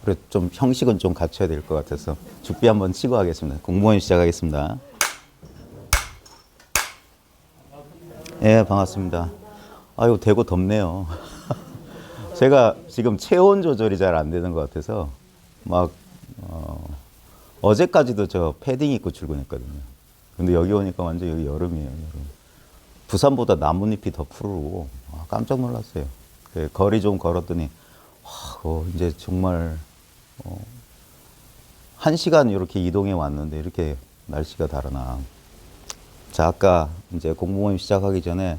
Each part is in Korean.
그래 좀 형식은 좀 갖춰야 될 것 같아서 죽비 한번 치고 하겠습니다. 공무원 시작하겠습니다. 예, 반갑습니다. 아유, 대구 덥네요. 제가 지금 체온 조절이 잘 안 되는 것 같아서 막 어제까지도 저 패딩 입고 출근했거든요. 근데 여기 오니까 완전 여기 여름이에요. 여름. 부산보다 나뭇잎이 더 푸르고 깜짝 놀랐어요. 거리 좀 걸었더니 이제 정말 1시간 이렇게 이동해 왔는데 이렇게 날씨가 다르나. 자, 아까 이제 공부모임 시작하기 전에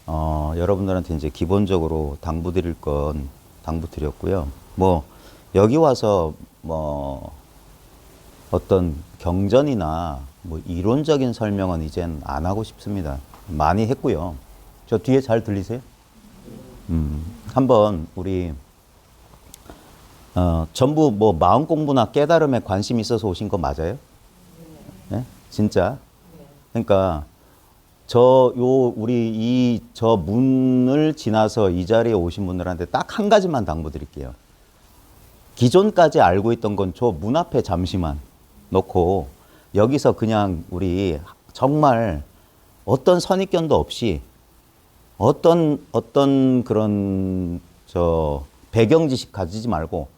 여러분들한테 이제 기본적으로 당부 드릴 건 당부 드렸고요. 뭐 여기 와서 뭐 어떤 경전이나 뭐 이론적인 설명은 이젠 안 하고 싶습니다. 많이 했고요. 저 뒤에 잘 들리세요? 한번 우리 전부 뭐 마음 공부나 깨달음에 관심 있어서 오신 거 맞아요? 네? 진짜? 그러니까 우리 저 문을 지나서 이 자리에 오신 분들한테 딱 한 가지만 당부드릴게요. 기존까지 알고 있던 건 저 문 앞에 잠시만 놓고 여기서 그냥 우리 정말 어떤 선입견도 없이 어떤 그런 배경 지식 가지지 말고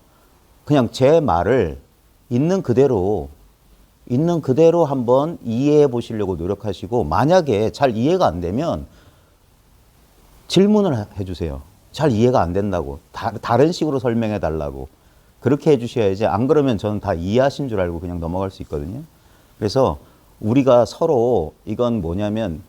그냥 제 말을 있는 그대로 한번 이해해 보시려고 노력하시고, 만약에 잘 이해가 안 되면 질문을 해 주세요. 잘 이해가 안 된다고. 다른 식으로 설명해 달라고. 그렇게 해 주셔야지, 안 그러면 저는 다 이해하신 줄 알고 그냥 넘어갈 수 있거든요. 그래서 우리가 서로 이건 뭐냐면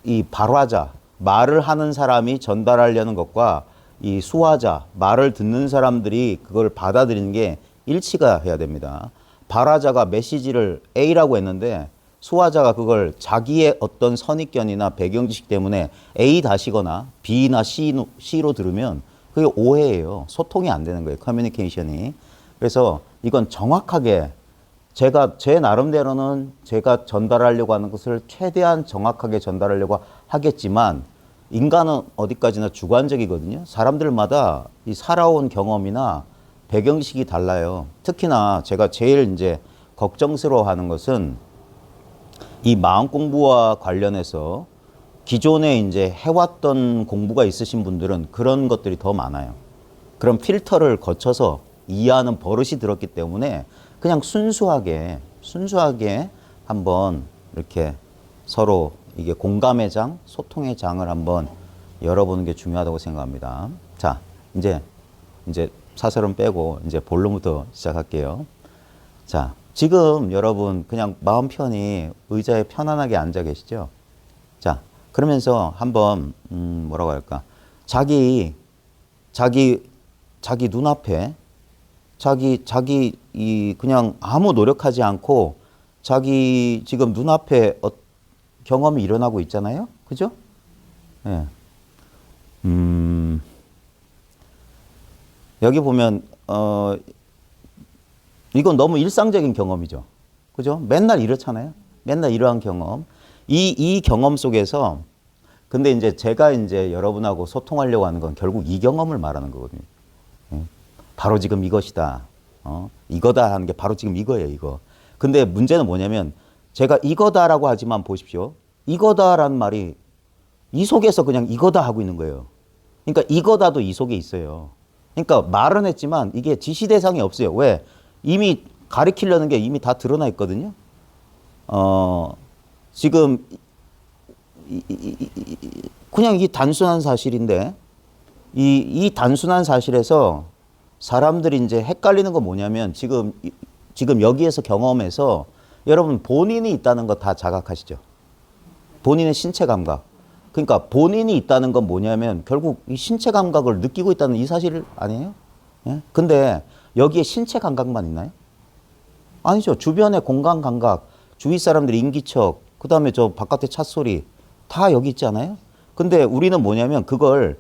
이 발화자, 말을 하는 사람이 전달하려는 것과 이 수화자, 말을 듣는 사람들이 그걸 받아들이는 게 일치가 해야 됩니다. 발화자가 메시지를 A라고 했는데 수화자가 그걸 자기의 어떤 선입견이나 배경지식 때문에 A 다시거나 B나 C로 들으면 그게 오해예요. 소통이 안 되는 거예요. 커뮤니케이션이. 그래서 이건 정확하게 제 나름대로는 제가 전달하려고 하는 것을 최대한 정확하게 전달하려고 하겠지만, 인간은 어디까지나 주관적이거든요. 사람들마다 이 살아온 경험이나 배경식이 달라요. 특히나 제가 제일 이제 걱정스러워 하는 것은 이 마음 공부와 관련해서 기존에 이제 해왔던 공부가 있으신 분들은 그런 것들이 더 많아요. 그런 필터를 거쳐서 이해하는 버릇이 들었기 때문에 그냥 순수하게 한번 이렇게 서로 이게 공감의 장, 소통의 장을 한번 열어보는 게 중요하다고 생각합니다. 자, 이제 사설은 빼고 이제 본론부터 시작할게요. 자, 지금 여러분 그냥 마음 편히 의자에 편안하게 앉아 계시죠? 자, 그러면서 한번 뭐라고 할까? 자기 눈앞에 그냥 아무 노력하지 않고 자기 지금 눈앞에 경험이 일어나고 있잖아요. 그죠? 예. 여기 보면 이건 너무 일상적인 경험이죠. 그죠? 맨날 이렇잖아요. 맨날 이러한 경험. 이 경험 속에서 근데 이제 제가 이제 여러분하고 소통하려고 하는 건 결국 이 경험을 말하는 거거든요. 예. 바로 지금 이것이다. 이거다 하는 게 바로 지금 이거예요, 이거. 근데 문제는 뭐냐면 제가 이거다라고 하지만 보십시오. 이거다라는 말이 이 속에서 그냥 이거다 하고 있는 거예요. 그러니까 이거다도 이 속에 있어요. 그러니까 말은 했지만 이게 지시 대상이 없어요. 왜? 이미 가리키려는 게 이미 다 드러나 있거든요. 지금 그냥 이 단순한 사실인데 이 단순한 사실에서 사람들이 이제 헷갈리는 건 뭐냐면 지금 여기에서 경험해서 여러분 본인이 있다는 거 다 자각하시죠? 본인의 신체 감각. 그러니까 본인이 있다는 건 뭐냐면 결국 이 신체 감각을 느끼고 있다는 이 사실 아니에요? 예? 근데 여기에 신체 감각만 있나요? 아니죠. 주변의 공간 감각, 주위 사람들의 인기척, 그 다음에 저 바깥의 찻소리 다 여기 있지 않아요? 근데 우리는 뭐냐면 그걸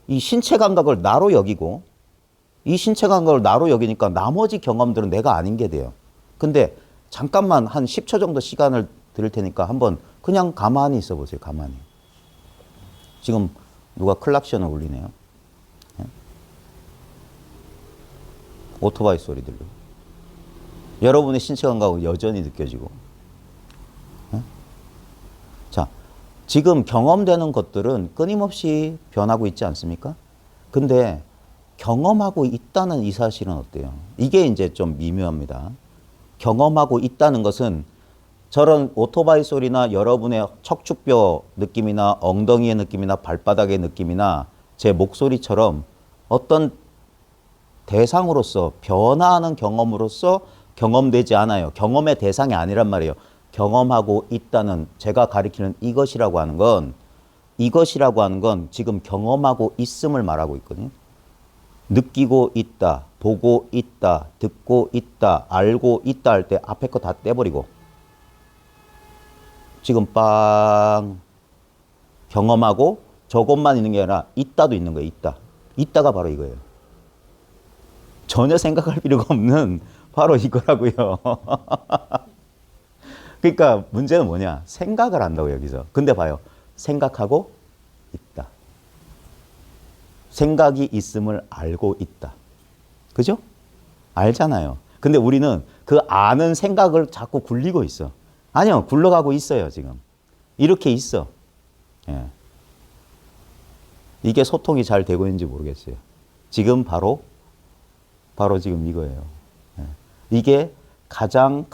이 신체 감각을 나로 여기고 이 신체 감각을 나로 여기니까 나머지 경험들은 내가 아닌 게 돼요. 근데 잠깐만 한 10초 정도 시간을 드릴 테니까 한번 그냥 가만히 있어 보세요. 가만히. 지금 누가 클락션을 울리네요. 오토바이 소리 들리고. 여러분의 신체 감각은 여전히 느껴지고. 네? 자, 지금 경험되는 것들은 끊임없이 변하고 있지 않습니까? 근데 경험하고 있다는 이 사실은 어때요? 이게 이제 좀 미묘합니다. 경험하고 있다는 것은 저런 오토바이 소리나 여러분의 척추뼈 느낌이나 엉덩이의 느낌이나 발바닥의 느낌이나 제 목소리처럼 어떤 대상으로서 변화하는 경험으로서 경험되지 않아요. 경험의 대상이 아니란 말이에요. 경험하고 있다는 제가 가리키는 이것이라고 하는 건 지금 경험하고 있음을 말하고 있거든요. 느끼고 있다, 보고 있다, 듣고 있다, 알고 있다 할 때 앞에 거 다 떼버리고 지금 빵 경험하고 저것만 있는 게 아니라 있다도 있는 거예요. 있다. 있다가 바로 이거예요. 전혀 생각할 필요가 없는 바로 이거라고요. 그러니까 문제는 뭐냐? 생각을 한다고 여기서. 근데 봐요. 생각하고 있다. 생각이 있음을 알고 있다. 그죠? 알잖아요. 근데 우리는 그 아는 생각을 자꾸 굴리고 있어. 아니요. 굴러가고 있어요, 지금. 이렇게 있어. 예. 이게 소통이 잘 되고 있는지 모르겠어요. 지금 바로 지금 이거예요. 예. 이게 가장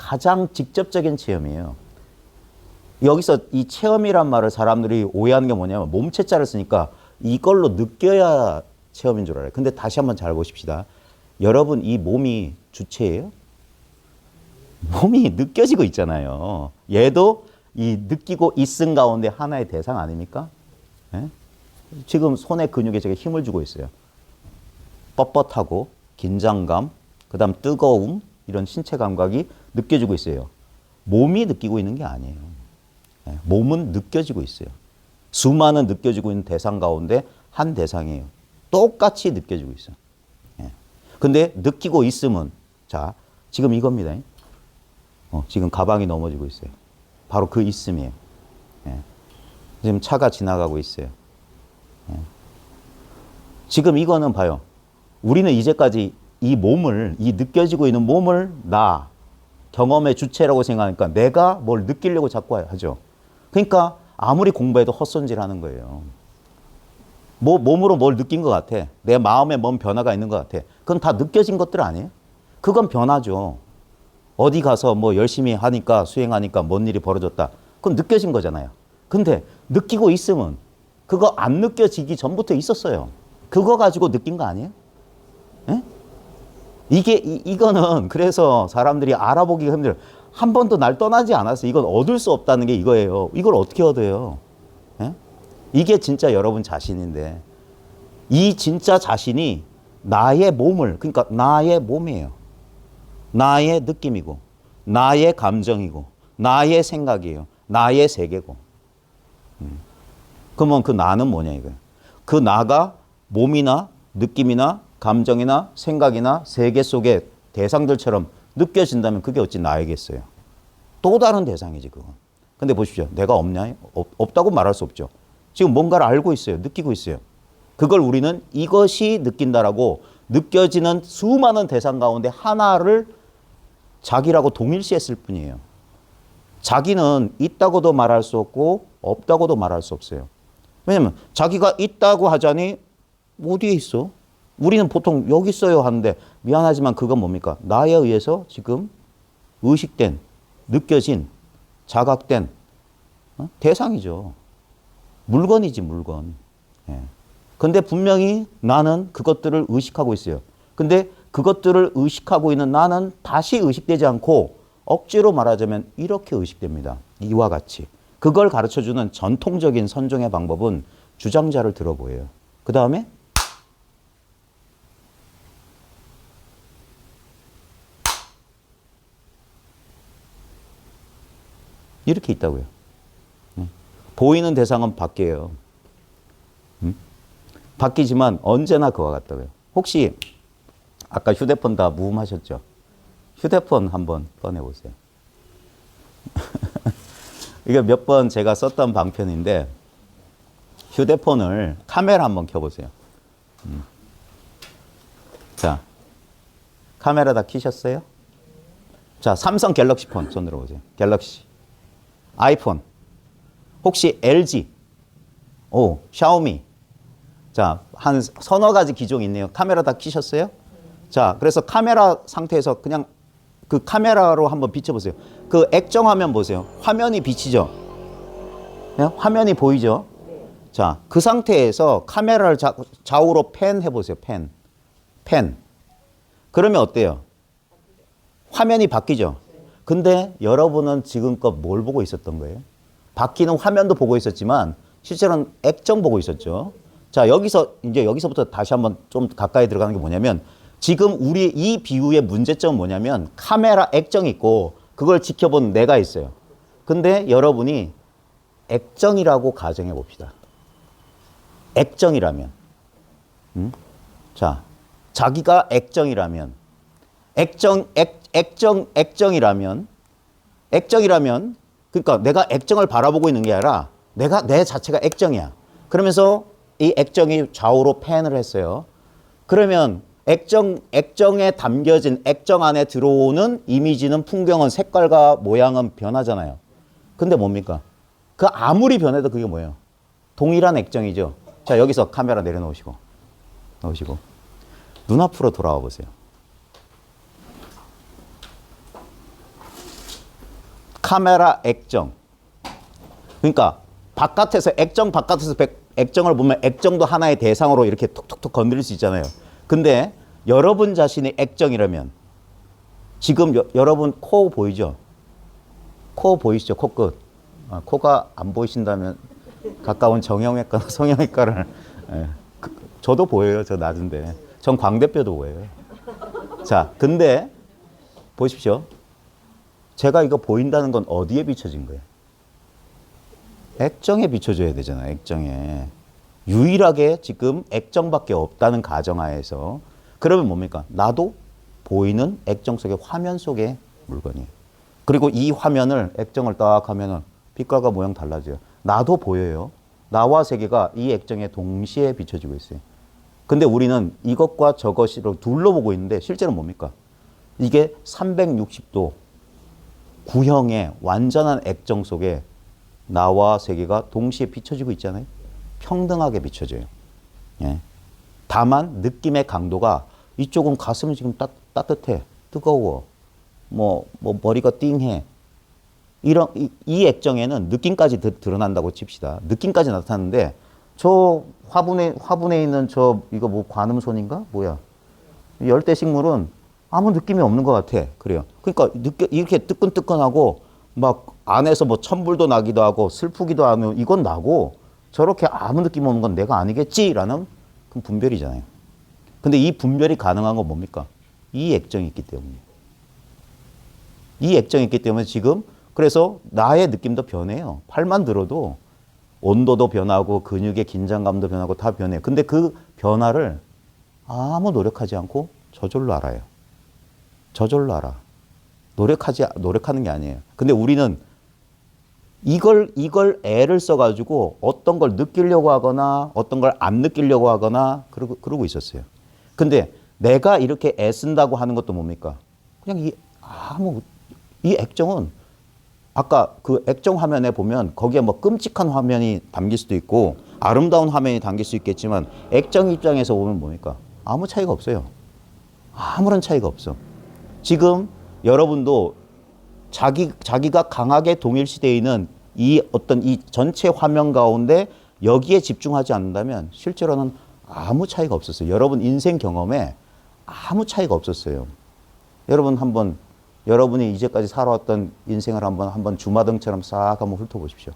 직접적인 체험이에요. 여기서 이 체험이란 말을 사람들이 오해하는 게 뭐냐면 몸체자를 쓰니까 이걸로 느껴야 체험인 줄 알아요. 근데 다시 한번 잘 보십시다. 여러분 이 몸이 주체예요? 몸이 느껴지고 있잖아요. 얘도 이 느끼고 있음 가운데 하나의 대상 아닙니까? 예? 지금 손의 근육에 제가 힘을 주고 있어요. 뻣뻣하고 긴장감, 그 다음 뜨거움 이런 신체 감각이 느껴지고 있어요. 몸이 느끼고 있는 게 아니에요. 예? 몸은 느껴지고 있어요. 수많은 느껴지고 있는 대상 가운데 한 대상이에요. 똑같이 느껴지고 있어요. 예. 근데 느끼고 있음은 자 지금 이겁니다. 지금 가방이 넘어지고 있어요. 바로 그 있음이에요. 예. 지금 차가 지나가고 있어요. 예. 지금 이거는 봐요. 우리는 이제까지 이 몸을, 이 느껴지고 있는 몸을 나, 경험의 주체라고 생각하니까 내가 뭘 느끼려고 자꾸 하죠. 그러니까 아무리 공부해도 헛손질하는 거예요. 몸으로 뭘 느낀 것 같아. 내 마음에 뭔 변화가 있는 것 같아. 그건 다 느껴진 것들 아니에요? 그건 변화죠. 어디 가서 뭐 열심히 하니까 수행하니까 뭔 일이 벌어졌다. 그건 느껴진 거잖아요. 근데 느끼고 있으면 그거 안 느껴지기 전부터 있었어요. 그거 가지고 느낀 거 아니에요? 예? 이거는 그래서 사람들이 알아보기가 힘들어요. 한 번도 날 떠나지 않았어요. 이건 얻을 수 없다는 게 이거예요. 이걸 어떻게 얻어요? 예? 이게 진짜 여러분 자신인데 이 진짜 자신이 나의 몸을 그러니까 나의 몸이에요. 나의 느낌이고 나의 감정이고 나의 생각이에요. 나의 세계고. 그러면 그 나는 뭐냐 이거예요. 그 나가 몸이나 느낌이나 감정이나 생각이나 세계 속의 대상들처럼 느껴진다면 그게 어찌 나이겠어요. 또 다른 대상이지 그건. 근데 보십시오. 내가 없냐? 없다고 말할 수 없죠. 지금 뭔가를 알고 있어요. 느끼고 있어요. 그걸 우리는 이것이 느낀다라고 느껴지는 수많은 대상 가운데 하나를 자기라고 동일시했을 뿐이에요. 자기는 있다고도 말할 수 없고 없다고도 말할 수 없어요. 왜냐면 자기가 있다고 하자니 어디에 있어? 우리는 보통 여기 있어요 하는데 미안하지만 그건 뭡니까? 나에 의해서 지금 의식된, 느껴진, 자각된 대상이죠. 물건이지 물건. 예. 근데 분명히 나는 그것들을 의식하고 있어요. 근데 그것들을 의식하고 있는 나는 다시 의식되지 않고 억지로 말하자면 이렇게 의식됩니다. 이와 같이. 그걸 가르쳐주는 전통적인 선종의 방법은 주장자를 들어보여요. 그 다음에 이렇게 있다고요. 보이는 대상은 바뀌어요. 바뀌지만 언제나 그와 같다고요. 혹시 아까 휴대폰 다 무음하셨죠? 휴대폰 한번 꺼내보세요. 이게 몇 번 제가 썼던 방편인데 휴대폰을 카메라 한번 켜보세요. 자, 카메라 다 켜셨어요? 자, 삼성 갤럭시 폰 손 들어보세요. 갤럭시. 아이폰. 혹시 LG. 오, 샤오미. 자, 한 서너 가지 기종이 있네요. 카메라 다 켜셨어요? 자, 그래서 카메라 상태에서 그냥 그 카메라로 한번 비춰보세요. 그 액정 화면 보세요. 화면이 비치죠? 네? 화면이 보이죠? 자, 그 상태에서 카메라를 좌우로 팬 해보세요. 팬. 그러면 어때요? 화면이 바뀌죠? 근데 여러분은 지금껏 뭘 보고 있었던 거예요? 바뀌는 화면도 보고 있었지만 실제로는 액정 보고 있었죠. 자, 여기서부터 다시 한번 좀 가까이 들어가는 게 뭐냐면 지금 우리 이 비유의 문제점은 뭐냐면 카메라 액정이 있고 그걸 지켜본 내가 있어요. 근데 여러분이 액정이라고 가정해 봅시다. 액정이라면. 자, 자기가 액정이라면 액정이라면 그러니까 내가 액정을 바라보고 있는 게 아니라 내 자체가 액정이야. 그러면서 이 액정이 좌우로 팬을 했어요. 그러면 액정에 담겨진 액정 안에 들어오는 이미지는 풍경은 색깔과 모양은 변하잖아요. 근데 뭡니까? 그 아무리 변해도 그게 뭐예요? 동일한 액정이죠. 자, 여기서 카메라 내려놓으시고 눈앞으로 돌아와 보세요. 카메라 액정. 그러니까 액정 바깥에서 액정을 보면 액정도 하나의 대상으로 이렇게 톡톡톡 건드릴 수 있잖아요. 근데 여러분 자신의 액정이라면 지금 여러분 코 보이죠? 코 보이시죠? 코끝. 코가 안 보이신다면 가까운 정형외과나 성형외과를 저도 보여요. 저 낮은데. 전 광대뼈도 보여요. 자, 근데 보십시오. 제가 이거 보인다는 건 어디에 비춰진 거예요? 액정에 비춰줘야 되잖아요. 액정에. 유일하게 지금 액정밖에 없다는 가정하에서 그러면 뭡니까? 나도 보이는 액정 속의 화면 속의 물건이에요. 그리고 이 화면을 액정을 딱 하면은 빛깔과 모양 달라져요. 나도 보여요. 나와 세계가 이 액정에 동시에 비춰지고 있어요. 근데 우리는 이것과 저것으로 둘러보고 있는데 실제로 뭡니까? 이게 360도 구형의 완전한 액정 속에 나와 세계가 동시에 비춰지고 있잖아요. 평등하게 비춰져요. 예. 다만 느낌의 강도가 이쪽은 가슴이 지금 따뜻해, 뜨거워, 뭐 머리가 띵해. 이 액정에는 느낌까지 드러난다고 칩시다. 느낌까지 나타나는데 저 화분에 있는 이거 뭐 관음손인가? 뭐야? 열대식물은 아무 느낌이 없는 것 같아. 그래요. 그러니까 이렇게 뜨끈뜨끈하고 막 안에서 뭐 천불도 나기도 하고 슬프기도 하고 이건 나고 저렇게 아무 느낌 없는 건 내가 아니겠지라는 그 분별이잖아요. 근데 이 분별이 가능한 건 뭡니까? 이 액정이 있기 때문이에요. 이 액정이 있기 때문에 지금 그래서 나의 느낌도 변해요. 팔만 들어도 온도도 변하고 근육의 긴장감도 변하고 다 변해요. 근데 그 변화를 아무 노력하지 않고 저절로 알아요. 저절로 알아. 노력하는 게 아니에요. 근데 우리는 이걸 애를 써가지고 어떤 걸 느끼려고 하거나 어떤 걸 안 느끼려고 하거나 그러고 있었어요. 근데 내가 이렇게 애쓴다고 하는 것도 뭡니까? 그냥 이 액정은 아까 그 액정 화면에 보면 거기에 뭐 끔찍한 화면이 담길 수도 있고 아름다운 화면이 담길 수 있겠지만 액정 입장에서 보면 뭡니까? 아무 차이가 없어요. 아무런 차이가 없어. 지금 여러분도 자기가 강하게 동일시되어 있는 이 전체 화면 가운데 여기에 집중하지 않는다면 실제로는 아무 차이가 없었어요. 여러분 인생 경험에 아무 차이가 없었어요. 여러분이 이제까지 살아왔던 인생을 한번 주마등처럼 싹 한번 훑어보십시오.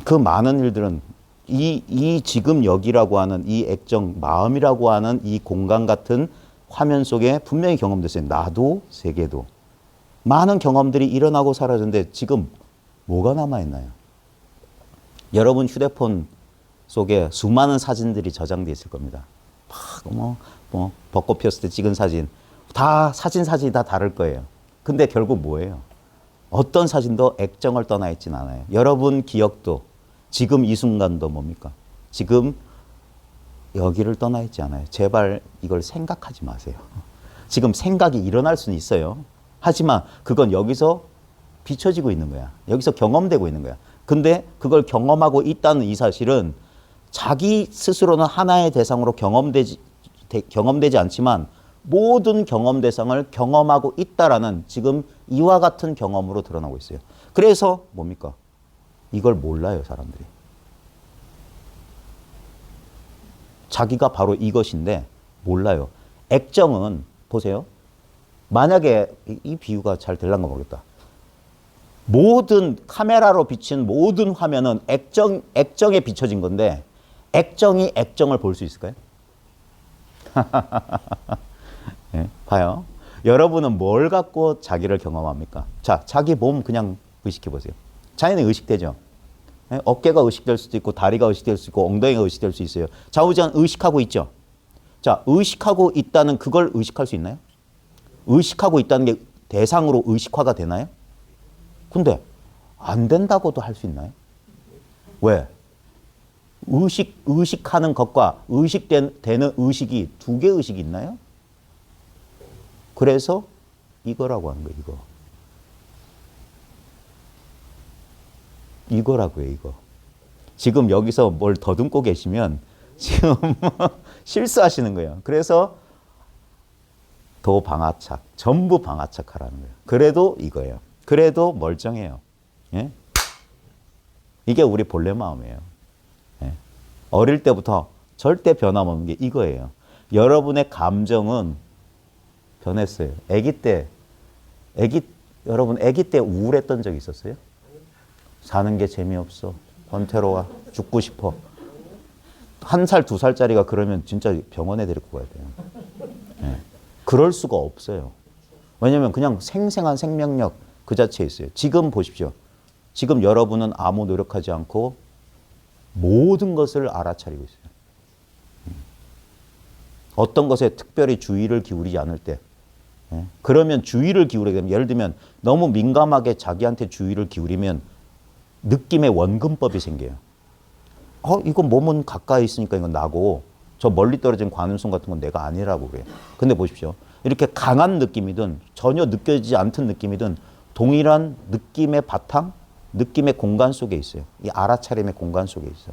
그 많은 일들은 이 지금 여기라고 하는 이 액정, 마음이라고 하는 이 공간 같은 화면 속에 분명히 경험됐어요. 나도 세계도. 많은 경험들이 일어나고 사라졌는데 지금 뭐가 남아있나요? 여러분 휴대폰 속에 수많은 사진들이 저장되어 있을 겁니다. 벚꽃 피었을 때 찍은 사진. 사진이 다 다를 거예요. 근데 결국 뭐예요? 어떤 사진도 액정을 떠나 있진 않아요. 여러분 기억도 지금 이 순간도 뭡니까? 지금 여기를 떠나 있지 않아요. 제발 이걸 생각하지 마세요. 지금 생각이 일어날 수는 있어요. 하지만 그건 여기서 비춰지고 있는 거야. 여기서 경험되고 있는 거야. 근데 그걸 경험하고 있다는 이 사실은 자기 스스로는 하나의 대상으로 경험되지 않지만 모든 경험 대상을 경험하고 있다라는 지금 이와 같은 경험으로 드러나고 있어요. 그래서 뭡니까? 이걸 몰라요, 사람들이. 자기가 바로 이것인데 몰라요. 액정은 보세요. 만약에 이 비유가 잘 될란가 모르겠다. 모든 카메라로 비친 모든 화면은 액정에 비춰진 건데 액정이 액정을 볼 수 있을까요? 네, 봐요. 여러분은 뭘 갖고 자기를 경험합니까? 자, 자기 몸 그냥 의식해 보세요. 자연히 의식되죠. 네? 어깨가 의식될 수도 있고 다리가 의식될 수 있고 엉덩이가 의식될 수 있어요. 좌우지간 의식하고 있죠. 자, 의식하고 있다는 그걸 의식할 수 있나요? 의식하고 있다는 게 대상으로 의식화가 되나요? 근데 안 된다고도 할 수 있나요? 왜? 의식하는 것과 의식되는 의식이 두 개의 의식이 있나요? 그래서 이거라고 하는 거예요, 이거. 이거라고요, 이거. 지금 여기서 뭘 더듬고 계시면 지금 실수하시는 거예요. 그래서 도방아착, 전부 방아착하라는 거예요. 그래도 이거예요. 그래도 멀쩡해요. 예? 이게 우리 본래 마음이에요. 예? 어릴 때부터 절대 변함없는 게 이거예요. 여러분의 감정은 변했어요. 여러분 아기 때 우울했던 적 있었어요? 사는 게 재미없어. 권태로워. 죽고 싶어. 1살, 2살짜리가 그러면 진짜 병원에 데리고 가야 돼요. 예. 그럴 수가 없어요. 왜냐면 그냥 생생한 생명력 그 자체에 있어요. 지금 보십시오. 지금 여러분은 아무 노력하지 않고 모든 것을 알아차리고 있어요. 어떤 것에 특별히 주의를 기울이지 않을 때. 예? 그러면 주의를 기울이게 되면 예를 들면 너무 민감하게 자기한테 주의를 기울이면 느낌의 원근법이 생겨요. 이건 몸은 가까이 있으니까 이건 나고 저 멀리 떨어진 관음성 같은 건 내가 아니라고 그래요. 근데 보십시오. 이렇게 강한 느낌이든 전혀 느껴지지 않던 느낌이든 동일한 느낌의 바탕, 느낌의 공간 속에 있어요. 이 알아차림의 공간 속에 있어.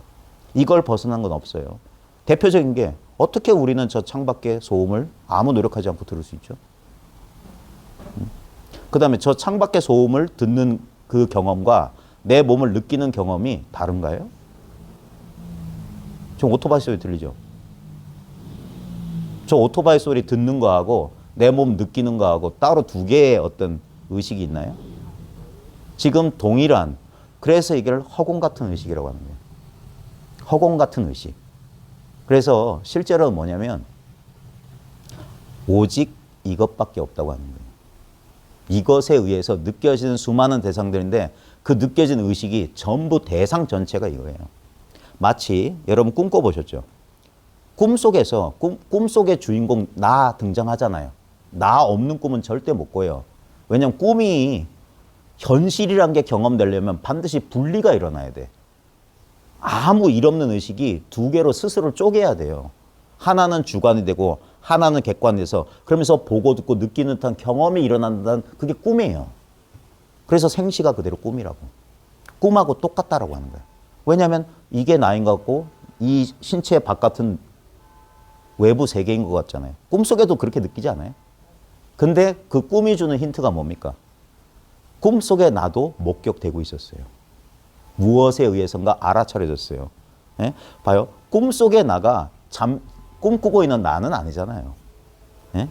이걸 벗어난 건 없어요. 대표적인 게 어떻게 우리는 저 창밖의 소음을 아무 노력하지 않고 들을 수 있죠? 그 다음에 저 창밖의 소음을 듣는 그 경험과 내 몸을 느끼는 경험이 다른가요? 지금 오토바이 소리 들리죠? 저 오토바이 소리 듣는 거하고 내 몸 느끼는 거하고 따로 두 개의 어떤 의식이 있나요? 지금 동일한, 그래서 이걸 허공 같은 의식이라고 하는 거예요. 허공 같은 의식. 그래서 실제로는 뭐냐면 오직 이것밖에 없다고 하는 거예요. 이것에 의해서 느껴지는 수많은 대상들인데 그 느껴지는 의식이 전부 대상 전체가 이거예요. 마치 여러분 꿈 꿔보셨죠? 꿈속에서 꿈속의 주인공 나 등장하잖아요. 나 없는 꿈은 절대 못 꿔요. 왜냐하면 꿈이 현실이란 게 경험되려면 반드시 분리가 일어나야 돼. 아무 일 없는 의식이 두 개로 스스로를 쪼개야 돼요. 하나는 주관이 되고 하나는 객관이 돼서 그러면서 보고 듣고 느끼는 듯한 경험이 일어난다는 그게 꿈이에요. 그래서 생시가 그대로 꿈이라고. 꿈하고 똑같다라고 하는 거예요. 왜냐하면 이게 나인 것 같고 이 신체 바깥은 외부 세계인 것 같잖아요. 꿈속에도 그렇게 느끼지 않아요? 근데 그 꿈이 주는 힌트가 뭡니까? 꿈속에 나도 목격되고 있었어요. 무엇에 의해서인가 알아차려졌어요. 예? 봐요. 꿈속에 나가 꿈꾸고 있는 나는 아니잖아요. 예?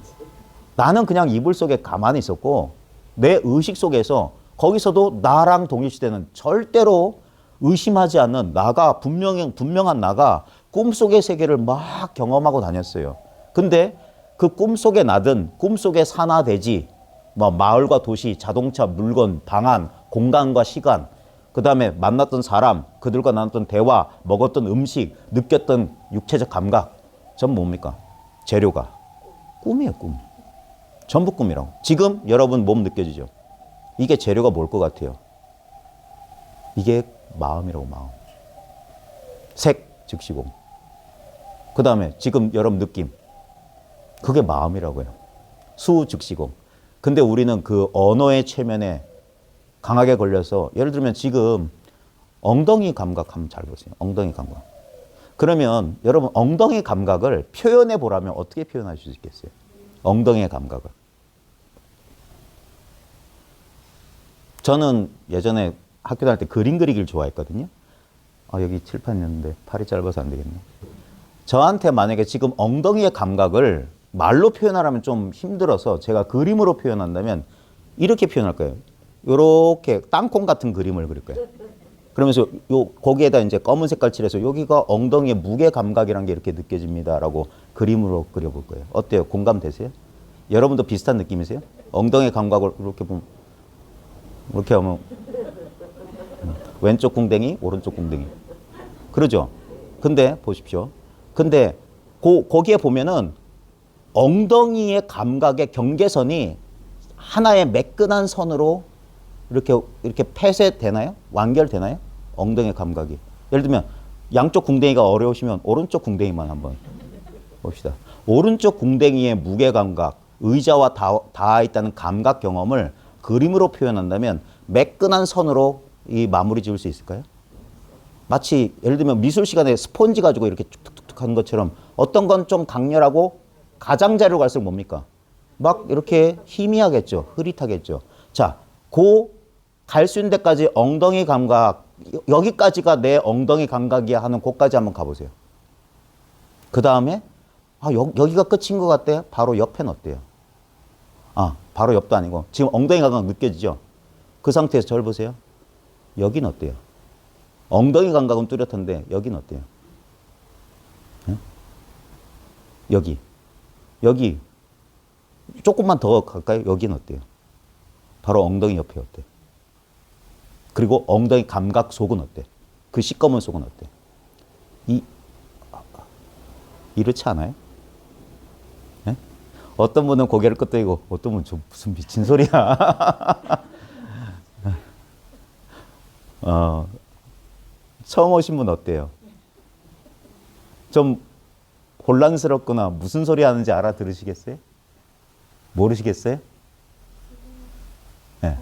나는 그냥 이불 속에 가만히 있었고 내 의식 속에서 거기서도 나랑 동일시되는 절대로 의심하지 않는 나가 분명한 나가 꿈속의 세계를 막 경험하고 다녔어요. 근데 그 꿈속의 나든 꿈속의 산하 대지 뭐 마을과 도시, 자동차, 물건, 방안, 공간과 시간 그 다음에 만났던 사람, 그들과 나눴던 대화, 먹었던 음식, 느꼈던 육체적 감각 전부 뭡니까? 재료가 꿈이에요, 꿈. 전부 꿈이라고. 지금 여러분 몸 느껴지죠? 이게 재료가 뭘 것 같아요? 이게 마음이라고, 마음. 색, 즉시공. 그 다음에 지금 여러분 느낌. 그게 마음이라고요. 수 즉시공. 근데 우리는 그 언어의 최면에 강하게 걸려서 예를 들면 지금 엉덩이 감각 한번 잘 보세요. 엉덩이 감각. 그러면 여러분 엉덩이 감각을 표현해 보라면 어떻게 표현할 수 있겠어요? 엉덩이의 감각을. 저는 예전에 학교 다닐 때 그림 그리기를 좋아했거든요. 아, 여기 칠판이었는데 팔이 짧아서 안 되겠네. 저한테 만약에 지금 엉덩이의 감각을 말로 표현하라면 좀 힘들어서 제가 그림으로 표현한다면 이렇게 표현할 거예요. 요렇게 땅콩 같은 그림을 그릴 거예요. 그러면서 거기에다 이제 검은 색깔 칠해서 여기가 엉덩이의 무게 감각이란 게 이렇게 느껴집니다라고 그림으로 그려볼 거예요. 어때요? 공감되세요? 여러분도 비슷한 느낌이세요? 엉덩이 감각을 이렇게 보면 이렇게 하면 왼쪽 궁뎅이, 오른쪽 궁뎅이. 그러죠? 근데 보십시오. 근데 거기에 보면은 엉덩이의 감각의 경계선이 하나의 매끈한 선으로 이렇게 폐쇄되나요? 완결되나요? 엉덩이 감각이. 예를 들면 양쪽 궁뎅이가 어려우시면 오른쪽 궁뎅이만 한번 봅시다. 오른쪽 궁뎅이의 무게 감각, 의자와 닿아 있다는 감각 경험을 그림으로 표현한다면 매끈한 선으로 이 마무리 지을 수 있을까요? 마치 예를 들면 미술 시간에 스폰지 가지고 이렇게 툭툭툭 하는 것처럼 어떤 건 좀 강렬하고 가장자리로 갈수록 뭡니까? 막 이렇게 희미하겠죠. 흐릿하겠죠. 자, 갈 수 있는 데까지 엉덩이 감각, 여기까지가 내 엉덩이 감각이야 하는 곳까지 한번 가보세요. 그 다음에 여기가 끝인 것 같대. 바로 옆엔 어때요? 바로 옆도 아니고 지금 엉덩이 감각 느껴지죠? 그 상태에서 저를 보세요. 여긴 어때요? 엉덩이 감각은 뚜렷한데 여긴 어때요? 네? 여기 조금만 더 갈까요? 여긴 어때요? 바로 엉덩이 옆에 어때요? 그리고 엉덩이 감각 속은 어때? 그 시꺼먼 속은 어때? 이렇지 않아요? 네? 어떤 분은 고개를 끄덕이고 어떤 분은 좀 무슨 미친 소리야. 처음 오신 분 어때요? 좀 혼란스럽거나 무슨 소리 하는지 알아들으시겠어요? 모르시겠어요? 네.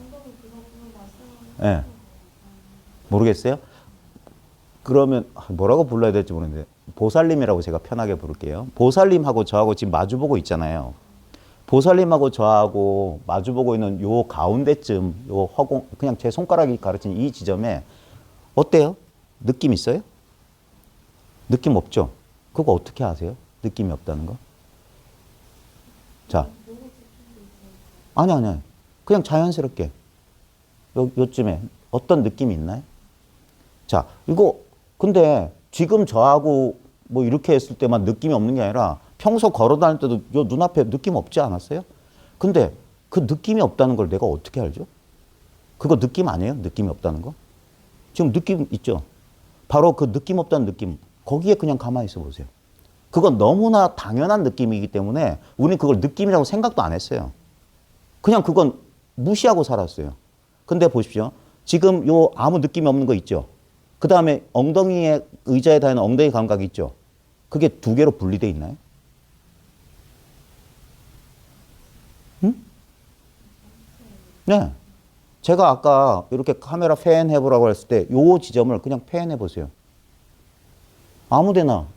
네. 모르겠어요? 그러면 뭐라고 불러야 될지 모르겠는데 보살님이라고 제가 편하게 부를게요. 보살님하고 저하고 지금 마주보고 있잖아요. 보살님하고 저하고 마주보고 있는 요 가운데쯤 요 허공 그냥 제 손가락이 가르친 이 지점에 어때요? 느낌 있어요? 느낌 없죠? 그거 어떻게 아세요? 느낌이 없다는 거? 자. 아니. 그냥 자연스럽게 요쯤에 어떤 느낌이 있나요? 자, 이거 근데 지금 저하고 뭐 이렇게 했을 때만 느낌이 없는 게 아니라 평소 걸어 다닐 때도 요 눈앞에 느낌 없지 않았어요? 근데 그 느낌이 없다는 걸 내가 어떻게 알죠? 그거 느낌 아니에요? 느낌이 없다는 거? 지금 느낌 있죠? 바로 그 느낌 없다는 느낌, 거기에 그냥 가만히 있어 보세요. 그건 너무나 당연한 느낌이기 때문에 우리는 그걸 느낌이라고 생각도 안 했어요. 그냥 그건 무시하고 살았어요. 근데 보십시오. 지금 요 아무 느낌이 없는 거 있죠? 그 다음에 엉덩이에 의자에 닿는 엉덩이 감각이 있죠? 그게 두 개로 분리되어 있나요? 응? 네. 제가 아까 이렇게 카메라 팬 해보라고 했을 때 요 지점을 그냥 팬 해보세요. 아무데나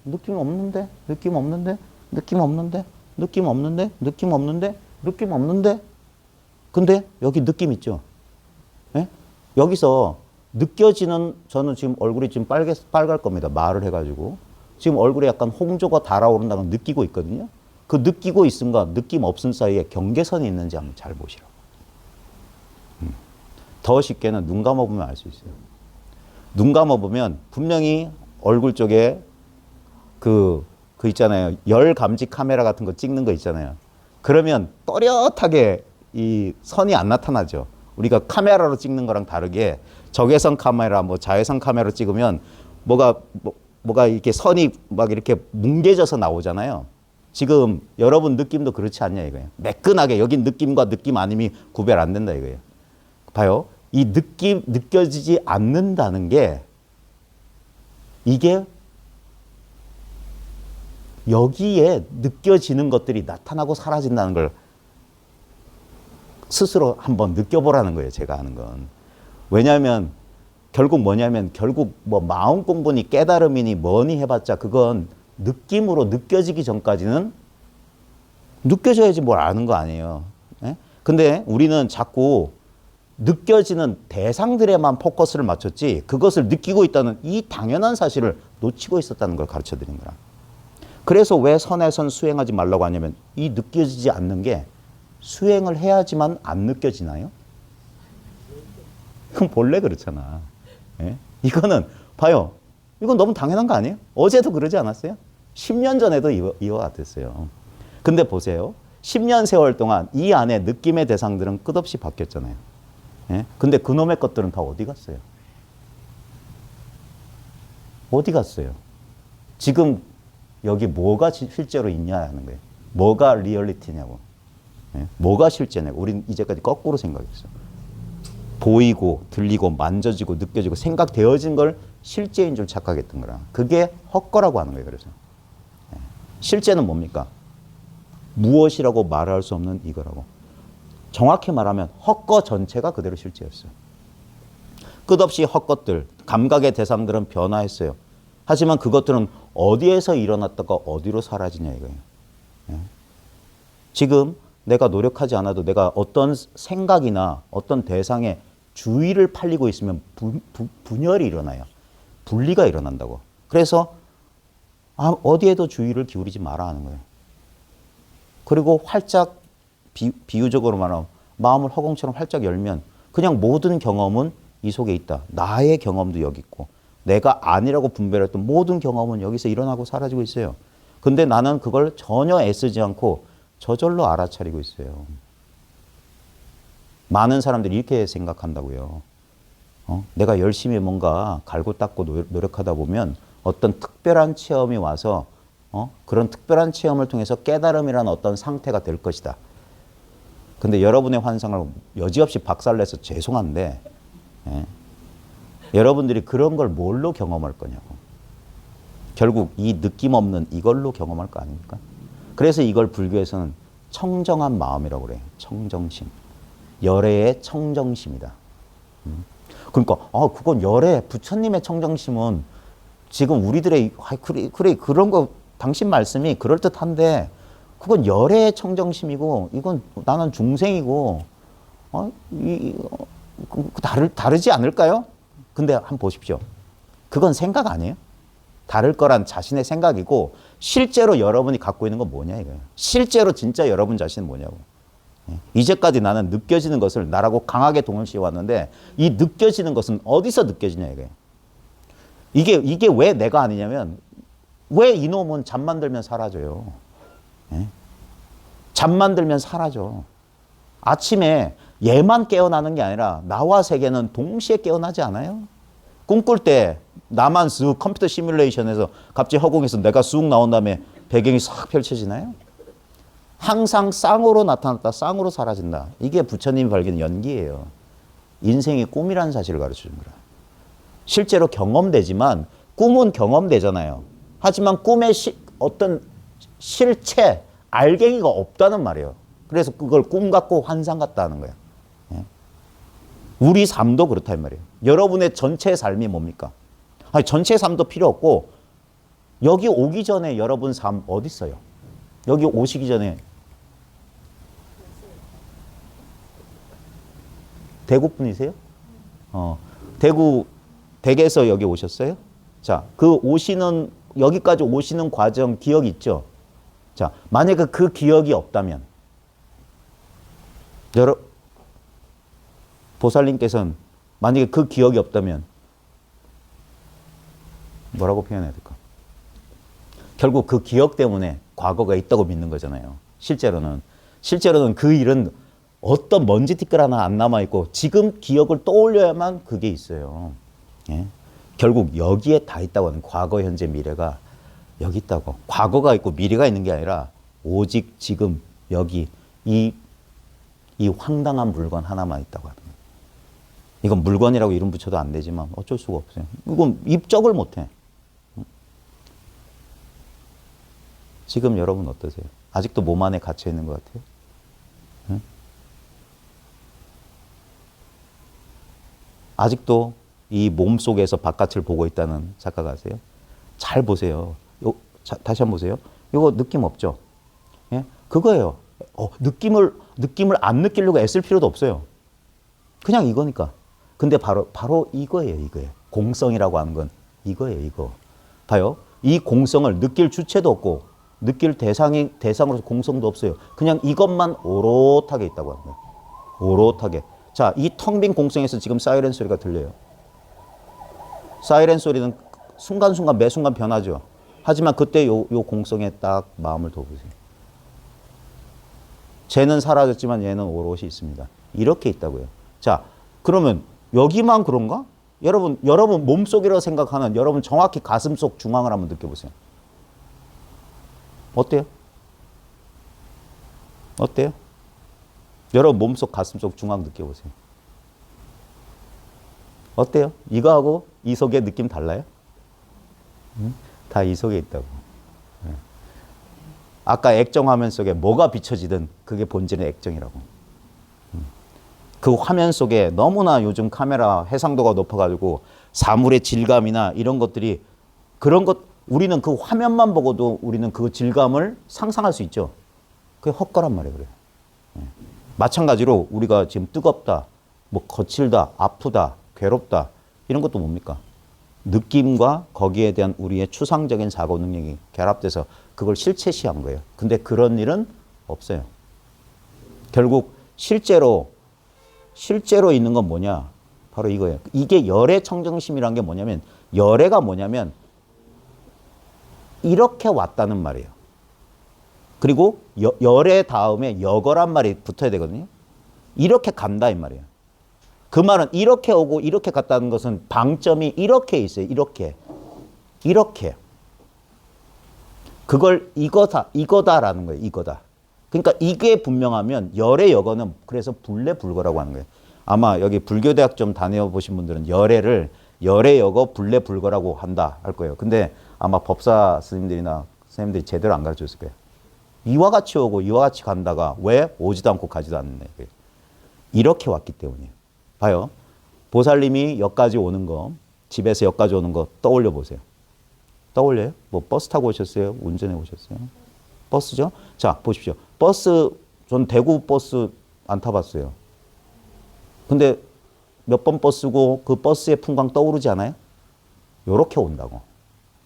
느낌 없는데? 느낌 없는데? 느낌 없는데? 느낌 없는데? 느낌 없는데? 느낌 없는데? 근데 여기 느낌 있죠? 네? 여기서 느껴지는 저는 지금 얼굴이 지금 빨갈 겁니다. 말을 해가지고. 지금 얼굴에 약간 홍조가 달아오른다는 걸 느끼고 있거든요. 그 느끼고 있음과 느낌 없음 사이에 경계선이 있는지 한번 잘 보시라고. 더 쉽게는 눈 감아보면 알 수 있어요. 눈 감아보면 분명히 얼굴 쪽에 그 있잖아요. 열 감지 카메라 같은 거 찍는 거 있잖아요. 그러면 또렷하게 이 선이 안 나타나죠. 우리가 카메라로 찍는 거랑 다르게 적외선 카메라, 뭐 자외선 카메라로 찍으면 뭐가 이렇게 선이 막 이렇게 뭉개져서 나오잖아요. 지금 여러분 느낌도 그렇지 않냐 이거예요. 매끈하게 여긴 느낌과 느낌 아님이 구별 안 된다 이거예요. 봐요. 이 느껴지지 않는다는 게 이게 여기에 느껴지는 것들이 나타나고 사라진다는 걸 스스로 한번 느껴보라는 거예요. 제가 하는 건. 왜냐하면 결국 뭐냐면 결국 뭐 마음 공부니 깨달음이니 뭐니 해봤자 그건 느낌으로 느껴지기 전까지는 느껴져야지 뭘 아는 거 아니에요. 예? 근데 우리는 자꾸 느껴지는 대상들에만 포커스를 맞췄지 그것을 느끼고 있다는 이 당연한 사실을 놓치고 있었다는 걸 가르쳐 드린 거라. 그래서 왜 선에선 수행하지 말라고 하냐면 이 느껴지지 않는 게 수행을 해야지만 안 느껴지나요? 그럼 본래 그렇잖아. 예? 이거는 봐요. 이건 너무 당연한 거 아니에요? 어제도 그러지 않았어요? 10년 전에도 이와 같았어요. 근데 보세요. 10년 세월 동안 이 안에 느낌의 대상들은 끝없이 바뀌었잖아요. 예? 근데 그놈의 것들은 다 어디 갔어요? 어디 갔어요? 지금 여기 뭐가 실제로 있냐 하는 거예요. 뭐가 리얼리티냐고. 예? 뭐가 실제냐고. 우린 이제까지 거꾸로 생각했어요. 보이고 들리고 만져지고 느껴지고 생각되어진 걸 실제인 줄 착각했던 거라. 그게 헛거라고 하는 거예요. 그래서 예. 실제는 뭡니까? 무엇이라고 말할 수 없는 이거라고. 정확히 말하면 헛거 전체가 그대로 실제였어요. 끝없이 헛것들, 감각의 대상들은 변화했어요. 하지만 그것들은 어디에서 일어났다가 어디로 사라지냐 이거예요. 예. 지금 내가 노력하지 않아도 내가 어떤 생각이나 어떤 대상에 주의를 팔리고 있으면 분열이 일어나요. 분리가 일어난다고. 그래서 어디에도 주의를 기울이지 마라 하는 거예요. 그리고 활짝 비유적으로 말하면 마음을 허공처럼 활짝 열면 그냥 모든 경험은 이 속에 있다. 나의 경험도 여기 있고 내가 아니라고 분별했던 모든 경험은 여기서 일어나고 사라지고 있어요. 근데 나는 그걸 전혀 애쓰지 않고 저절로 알아차리고 있어요. 많은 사람들이 이렇게 생각한다고요. 내가 열심히 뭔가 갈고 닦고 노력하다 보면 어떤 특별한 체험이 와서 그런 특별한 체험을 통해서 깨달음이라는 어떤 상태가 될 것이다. 근데 여러분의 환상을 여지없이 박살내서 죄송한데 예. 여러분들이 그런 걸 뭘로 경험할 거냐고. 결국 이 느낌 없는 이걸로 경험할 거 아닙니까? 그래서 이걸 불교에서는 청정한 마음이라고 그래요. 청정심. 열애의 청정심이다. 그러니까 그건 열애, 부처님의 청정심은 지금 우리들의 그래 그런 거 당신 말씀이 그럴듯한데 그건 열애의 청정심이고 이건 나는 중생이고 다르지 않을까요? 근데 한번 보십시오. 그건 생각 아니에요? 다를 거란 자신의 생각이고 실제로 여러분이 갖고 있는 건 뭐냐 이거예요. 실제로 진짜 여러분 자신은 뭐냐고. 이제까지 나는 느껴지는 것을 나라고 강하게 동일시해 왔는데 이 느껴지는 것은 어디서 느껴지냐 이거예요. 이게 왜 내가 아니냐면 왜 이놈은 잠만 들면 사라져요. 잠만 들면 사라져. 아침에 얘만 깨어나는 게 아니라 나와 세계는 동시에 깨어나지 않아요? 꿈꿀 때 나만 쓱 컴퓨터 시뮬레이션에서 갑자기 허공에서 내가 쑥 나온 다음에 배경이 싹 펼쳐지나요? 항상 쌍으로 나타났다 쌍으로 사라진다. 이게 부처님이 밝힌 연기예요. 인생이 꿈이라는 사실을 가르쳐준 거라. 실제로 경험되지만 꿈은 경험되잖아요. 하지만 꿈의 어떤 실체, 알갱이가 없다는 말이에요. 그래서 그걸 꿈 같고 환상 같다 하는 거예요. 우리 삶도 그렇다 이 말이에요. 여러분의 전체 삶이 뭡니까? 아니, 전체 삶도 필요 없고 여기 오기 전에 여러분 삶 어디 있어요? 여기 오시기 전에 대구 분이세요? 댁에서 여기 오셨어요? 자, 여기까지 오시는 과정 기억 있죠? 자, 만약에 그 기억이 없다면 보살님께서는 만약에 그 기억이 없다면 뭐라고 표현해야 될까? 결국 그 기억 때문에 과거가 있다고 믿는 거잖아요. 실제로는 그 일은 어떤 먼지 티끌 하나 안 남아있고 지금 기억을 떠올려야만 그게 있어요. 예? 결국 여기에 다 있다고 하는 과거, 현재, 미래가 여기 있다고. 과거가 있고 미래가 있는 게 아니라 오직 지금 여기 이 황당한 물건 하나만 있다고 하는 거예요. 이건 물건이라고 이름 붙여도 안 되지만 어쩔 수가 없어요. 이건 입적을 못해. 지금 여러분 어떠세요? 아직도 몸 안에 갇혀 있는 것 같아요? 응? 아직도 이 몸 속에서 바깥을 보고 있다는 착각 아세요? 잘 보세요. 다시 한번 보세요. 이거 느낌 없죠? 예? 그거예요. 느낌을 안 느끼려고 애쓸 필요도 없어요. 그냥 이거니까. 근데 바로 이거예요, 이거예요. 공성이라고 하는 건 이거예요, 이거. 봐요. 이 공성을 느낄 주체도 없고, 느낄 대상으로서 공성도 없어요. 그냥 이것만 오롯하게 있다고 하는 거예요. 오롯하게. 자, 이 텅 빈 공성에서 지금 사이렌 소리가 들려요. 사이렌 소리는 순간순간 매 순간 변하죠. 하지만 그때 요 공성에 딱 마음을 둬보세요. 쟤는 사라졌지만 얘는 오롯이 있습니다. 이렇게 있다고요. 자, 그러면 여기만 그런가? 여러분 몸속이라고 생각하는 여러분 정확히 가슴속 중앙을 한번 느껴보세요. 어때요? 어때요? 여러분 몸속 가슴속 중앙 느껴보세요. 어때요? 이거하고 이 속의 느낌 달라요? 다 이 속에 있다고. 아까 액정 화면 속에 뭐가 비춰지든 그게 본질의 액정이라고. 그 화면 속에 너무나 요즘 카메라 해상도가 높아가지고 사물의 질감이나 이런 것들이 우리는 그 화면만 보고도 우리는 그 질감을 상상할 수 있죠. 그게 헛거란 말이에요. 그래요. 마찬가지로 우리가 지금 뜨겁다, 뭐 거칠다, 아프다, 괴롭다 이런 것도 뭡니까? 느낌과 거기에 대한 우리의 추상적인 사고 능력이 결합돼서 그걸 실체시한 거예요. 근데 그런 일은 없어요. 결국 실제로 있는 건 뭐냐? 바로 이거예요. 이게 열의 청정심이란 게 뭐냐면 열애가 뭐냐면 이렇게 왔다는 말이에요. 그리고 열애 다음에 여거란 말이 붙어야 되거든요. 이렇게 간다 이 말이에요. 그 말은 이렇게 오고 이렇게 갔다는 것은 방점이 이렇게 있어요. 이렇게. 그걸 이거다라는 거예요. 이거다. 그러니까 이게 분명하면 열의 여거는 그래서 불례불거라고 하는 거예요. 아마 여기 불교대학 좀 다녀보신 분들은 열의 여거 불례불거라고 한다 할 거예요. 근데 아마 법사 스님들이나 선생님들이 제대로 안 가르쳐줬을 거예요. 이와 같이 오고 이와 같이 간다가 왜 오지도 않고 가지도 않는 거예요. 이렇게 왔기 때문이에요. 봐요. 보살님이 여기까지 오는 거, 집에서 여기까지 오는 거 떠올려 보세요. 떠올려요? 뭐 버스 타고 오셨어요? 운전해 오셨어요? 버스죠? 자, 보십시오. 버스, 전 대구 버스 안 타봤어요. 근데 몇 번 버스고 그 버스의 풍광 떠오르지 않아요? 요렇게 온다고.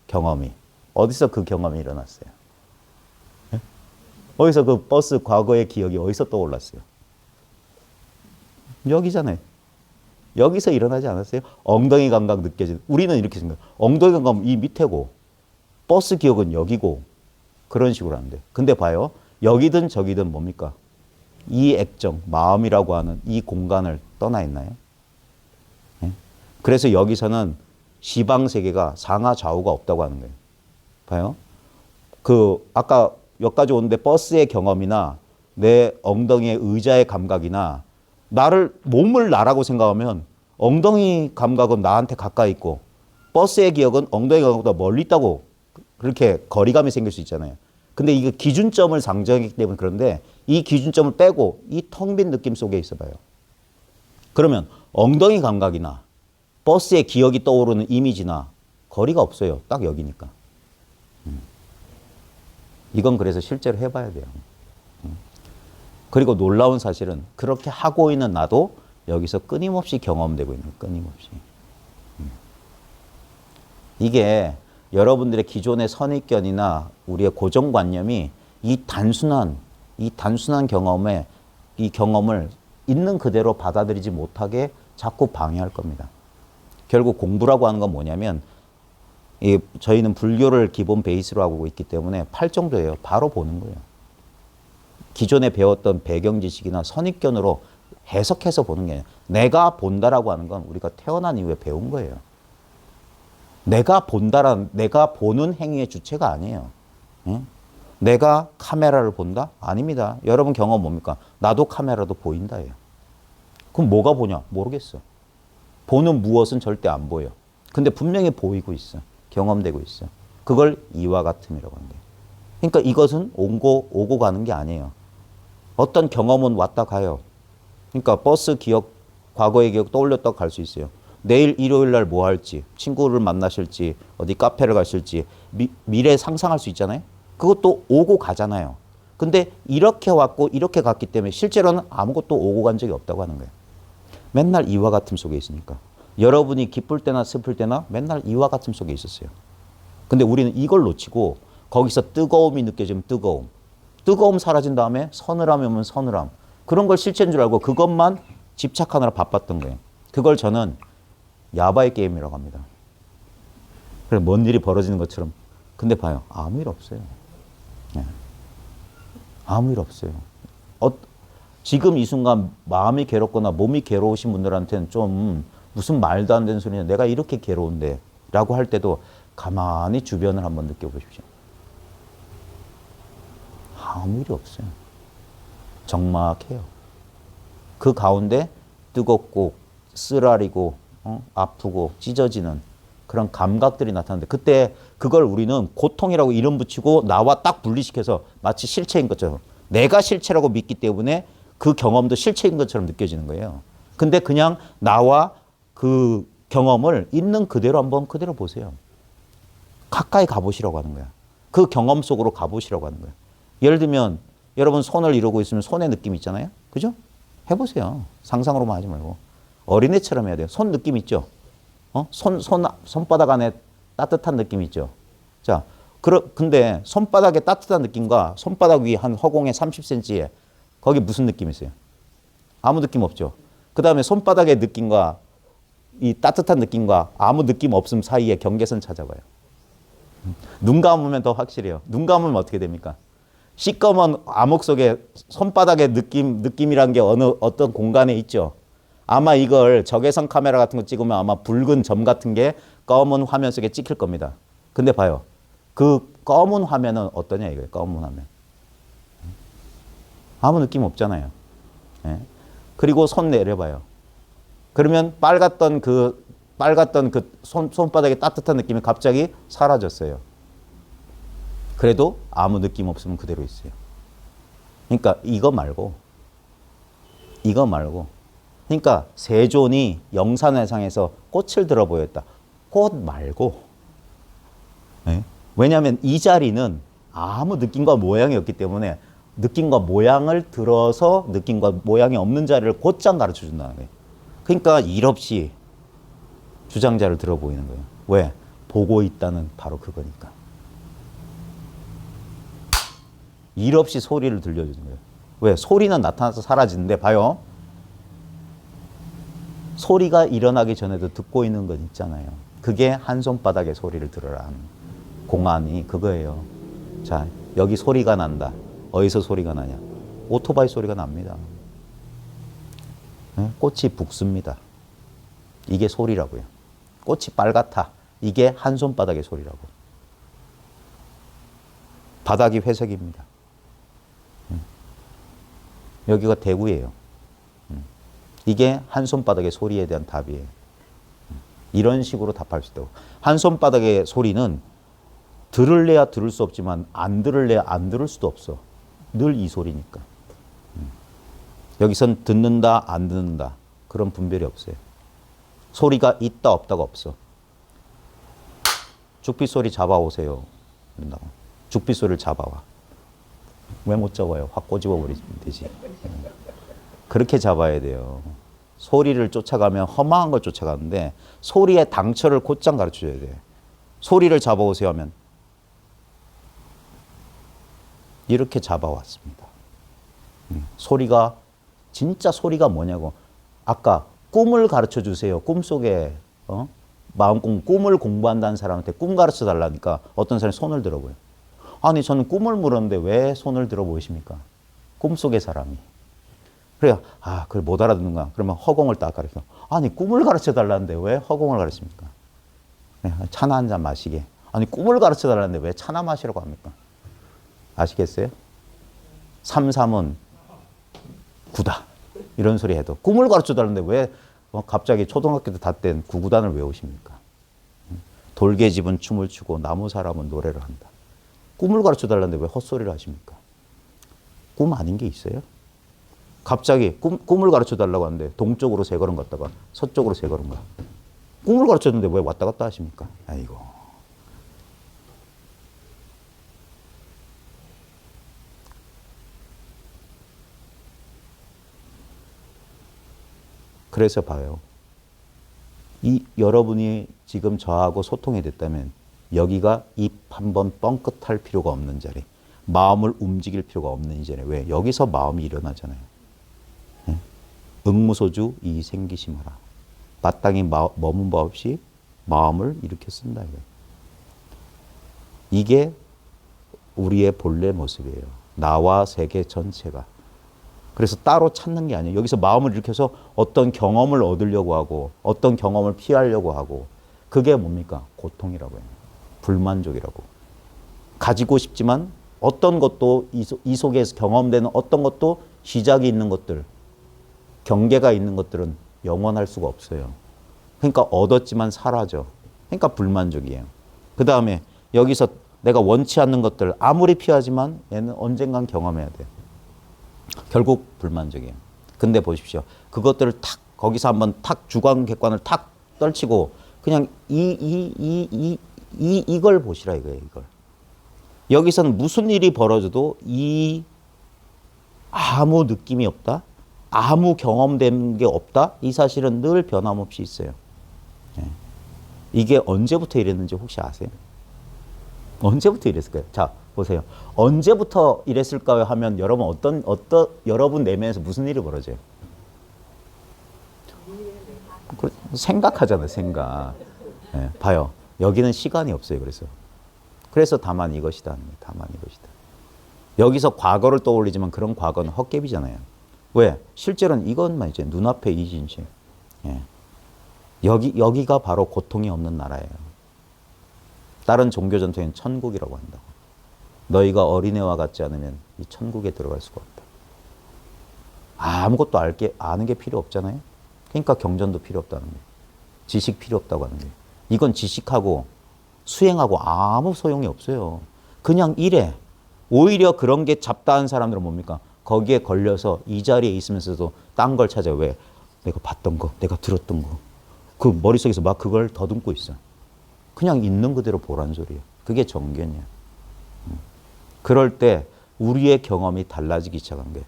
경험이. 어디서 그 경험이 일어났어요? 네? 어디서 그 버스 과거의 기억이 어디서 떠올랐어요? 여기잖아요. 여기서 일어나지 않았어요? 엉덩이 감각 느껴지는. 우리는 이렇게 생각해요. 엉덩이 감각은 이 밑에고 버스 기억은 여기고 그런 식으로 하는데. 근데 봐요. 여기든 저기든 뭡니까? 이 액정, 마음이라고 하는 이 공간을 떠나 있나요? 네? 그래서 여기서는 시방세계가 상하 좌우가 없다고 하는 거예요. 봐요. 아까 여기까지 오는데 버스의 경험이나 내 엉덩이의 의자의 감각이나 몸을 나라고 생각하면 엉덩이 감각은 나한테 가까이 있고 버스의 기억은 엉덩이 감각보다 멀리 있다고 그렇게 거리감이 생길 수 있잖아요. 근데 이게 기준점을 상정하기 때문에 그런데 이 기준점을 빼고 이 텅 빈 느낌 속에 있어 봐요. 그러면 엉덩이 감각이나 버스의 기억이 떠오르는 이미지나 거리가 없어요. 딱 여기니까. 이건 그래서 실제로 해봐야 돼요. 그리고 놀라운 사실은 그렇게 하고 있는 나도 여기서 끊임없이 경험되고 있는 거예요. 끊임없이. 이게 여러분들의 기존의 선입견이나 우리의 고정관념이 이 단순한 이 경험을 있는 그대로 받아들이지 못하게 자꾸 방해할 겁니다. 결국 공부라고 하는 건 뭐냐면 저희는 불교를 기본 베이스로 하고 있기 때문에 팔정도예요. 바로 보는 거예요. 기존에 배웠던 배경 지식이나 선입견으로 해석해서 보는 게 아니라 내가 본다라고 하는 건 우리가 태어난 이후에 배운 거예요. 내가 보는 행위의 주체가 아니에요. 응? 내가 카메라를 본다? 아닙니다. 여러분 경험 뭡니까? 나도 카메라도 보인다예요. 그럼 뭐가 보냐? 모르겠어. 보는 무엇은 절대 안 보여. 근데 분명히 보이고 있어. 경험되고 있어. 그걸 이와 같음이라고 하는 거예요. 그러니까 이것은 오고 가는 게 아니에요. 어떤 경험은 왔다 가요. 그러니까 버스 기억, 과거의 기억 떠올렸다가 갈 수 있어요. 내일 일요일 날 뭐 할지, 친구를 만나실지, 어디 카페를 가실지, 미래 상상할 수 있잖아요. 그것도 오고 가잖아요. 근데 이렇게 왔고 이렇게 갔기 때문에 실제로는 아무것도 오고 간 적이 없다고 하는 거예요. 맨날 이와 같음 속에 있으니까. 여러분이 기쁠 때나 슬플 때나 맨날 이와 같음 속에 있었어요. 근데 우리는 이걸 놓치고 거기서 뜨거움이 느껴지면 뜨거움. 뜨거움 사라진 다음에 서늘함이 오면 서늘함. 그런 걸 실체인 줄 알고 그것만 집착하느라 바빴던 거예요. 그걸 저는 야바이 게임이라고 합니다. 그래, 뭔 일이 벌어지는 것처럼. 근데 봐요. 아무 일 없어요. 네. 아무 일 없어요. 지금 이 순간 마음이 괴롭거나 몸이 괴로우신 분들한테는 좀 무슨 말도 안 되는 소리냐. 내가 이렇게 괴로운데 라고 할 때도 가만히 주변을 한번 느껴보십시오. 아무 일이 없어요. 적막해요. 그 가운데 뜨겁고 쓰라리고 아프고 찢어지는 그런 감각들이 나타나는데 그때 그걸 우리는 고통이라고 이름 붙이고 나와 딱 분리시켜서 마치 실체인 것처럼 내가 실체라고 믿기 때문에 그 경험도 실체인 것처럼 느껴지는 거예요. 근데 그냥 나와 그 경험을 있는 그대로 한번 그대로 보세요. 가까이 가보시라고 하는 거야. 그 경험 속으로 가보시라고 하는 거야. 예를 들면 여러분 손을 이루고 있으면 손의 느낌 있잖아요. 그죠? 해보세요. 상상으로만 하지 말고. 어린애처럼 해야 돼요. 손 느낌 있죠? 손바닥 안에 따뜻한 느낌 있죠? 자, 근데 손바닥의 따뜻한 느낌과 손바닥 위 한 허공에 30cm에 거기 무슨 느낌 있어요? 아무 느낌 없죠? 그 다음에 손바닥의 느낌과 이 따뜻한 느낌과 아무 느낌 없음 사이에 경계선 찾아봐요. 눈 감으면 더 확실해요. 눈 감으면 어떻게 됩니까? 시꺼먼 암흑 속에 손바닥의 느낌이란 게 어떤 공간에 있죠. 아마 이걸 적외선 카메라 같은 거 찍으면 아마 붉은 점 같은 게 검은 화면 속에 찍힐 겁니다. 근데 봐요. 그 검은 화면은 어떠냐 이거예요. 검은 화면. 아무 느낌 없잖아요. 예? 그리고 손 내려봐요. 그러면 빨갛던 그 손바닥의 따뜻한 느낌이 갑자기 사라졌어요. 그래도 아무 느낌 없으면 그대로 있어요. 그러니까 이거 말고 그러니까 세존이 영산회상에서 꽃을 들어 보였다. 꽃 말고. 네? 왜냐하면 이 자리는 아무 느낌과 모양이 없기 때문에 느낌과 모양을 들어서 느낌과 모양이 없는 자리를 곧장 가르쳐 준다는 거예요. 그러니까 일 없이 주장자를 들어 보이는 거예요. 왜? 보고 있다는 바로 그거니까. 일 없이 소리를 들려주는 거예요. 왜? 소리는 나타나서 사라지는데 봐요. 소리가 일어나기 전에도 듣고 있는 건 있잖아요. 그게 한 손바닥의 소리를 들으라 하는 공안이 그거예요. 자, 여기 소리가 난다. 어디서 소리가 나냐? 오토바이 소리가 납니다. 네? 꽃이 붓습니다. 이게 소리라고요. 꽃이 빨갛다. 이게 한 손바닥의 소리라고. 바닥이 회색입니다. 여기가 대구예요. 이게 한 손바닥의 소리에 대한 답이에요. 이런 식으로 답할 수 있다고. 한 손바닥의 소리는 들을래야 들을 수 없지만 안 들을래야 안 들을 수도 없어. 늘 이 소리니까. 여기선 듣는다 안 듣는다 그런 분별이 없어요. 소리가 있다 없다가 없어. 죽빛 소리 잡아오세요. 죽빛 소리를 잡아와. 왜 못 잡아요? 확 꼬집어 버리면 되지. 그렇게 잡아야 돼요. 소리를 쫓아가면 허망한 걸 쫓아가는데 소리의 당처를 곧장 가르쳐줘야 돼. 소리를 잡아오세요 하면 이렇게 잡아왔습니다. 소리가 진짜 소리가 뭐냐고. 아까 꿈을 가르쳐 주세요. 꿈속에 꿈을 공부한다는 사람한테 꿈 가르쳐 달라니까 어떤 사람이 손을 들어보요. 아니 저는 꿈을 물었는데 왜 손을 들어 보이십니까? 꿈속의 사람이. 그래요. 그걸 못 알아듣는가? 그러면 허공을 딱 가르쳐. 아니 꿈을 가르쳐 달라는데 왜 허공을 가르칩니까? 네, 차나 한 잔 마시게. 아니 꿈을 가르쳐 달라는데 왜 차나 마시라고 합니까? 아시겠어요? 3-3은 9다. 이런 소리 해도 꿈을 가르쳐 달라는데 왜 갑자기 초등학교 때 다 땐 구구단을 외우십니까? 돌개집은 춤을 추고 나무 사람은 노래를 한다. 꿈을 가르쳐 달라는데 왜 헛소리를 하십니까? 꿈 아닌 게 있어요? 갑자기 꿈을 가르쳐 달라고 하는데 동쪽으로 3걸음 갔다가 서쪽으로 3걸음 가. 꿈을 가르쳤는데 왜 왔다 갔다 하십니까? 아이고. 그래서 봐요. 여러분이 지금 저하고 소통이 됐다면 여기가 입 한번 뻥끗할 필요가 없는 자리, 마음을 움직일 필요가 없는 이 자리. 왜? 여기서 마음이 일어나잖아요. 네? 응무소주 이 생기심하라. 마땅히 머문 바 없이 마음을 이렇게 쓴다. 이게 우리의 본래 모습이에요. 나와 세계 전체가. 그래서 따로 찾는 게 아니에요. 여기서 마음을 일으켜서 어떤 경험을 얻으려고 하고 어떤 경험을 피하려고 하고 그게 뭡니까? 고통이라고 해요. 불만족이라고. 가지고 싶지만 어떤 것도 이 속에서 경험되는 어떤 것도 시작이 있는 것들, 경계가 있는 것들은 영원할 수가 없어요. 그러니까 얻었지만 사라져. 그러니까 불만족이에요. 그 다음에 여기서 내가 원치 않는 것들 아무리 피하지만 얘는 언젠간 경험해야 돼. 결국 불만족이에요. 근데 보십시오. 그것들을 탁 거기서 한번 탁 주관 객관을 탁 떨치고 그냥 이걸 보시라 이거예요. 이걸. 여기서는 무슨 일이 벌어져도 아무 느낌이 없다. 아무 경험된 게 없다. 이 사실은 늘 변함없이 있어요. 예. 이게 언제부터 이랬는지 혹시 아세요? 언제부터 이랬을까요? 자, 보세요. 언제부터 이랬을까요? 하면 여러분 여러분 내면에서 무슨 일이 벌어져요? 생각하잖아요, 생각. 예, 봐요. 여기는 시간이 없어요, 그래서 다만 이것이다. 다만 이것이다. 여기서 과거를 떠올리지만 그런 과거는 헛개비잖아요. 왜? 실제로는 이것만 이제 눈앞에 이 진실. 예. 여기가 바로 고통이 없는 나라예요. 다른 종교 전통엔 천국이라고 한다고. 너희가 어린애와 같지 않으면 이 천국에 들어갈 수가 없다. 아무것도 아는 게 필요 없잖아요. 그러니까 경전도 필요 없다는 거예요. 지식 필요 없다고 하는 거예요. 이건 지식하고 수행하고 아무 소용이 없어요. 그냥 이래. 오히려 그런 게 잡다한 사람들은 뭡니까? 거기에 걸려서 이 자리에 있으면서도 딴 걸 찾아. 왜? 내가 봤던 거, 내가 들었던 거. 그 머릿속에서 막 그걸 더듬고 있어. 그냥 있는 그대로 보란 소리예요. 그게 정견이야. 그럴 때 우리의 경험이 달라지기 시작한 거예요.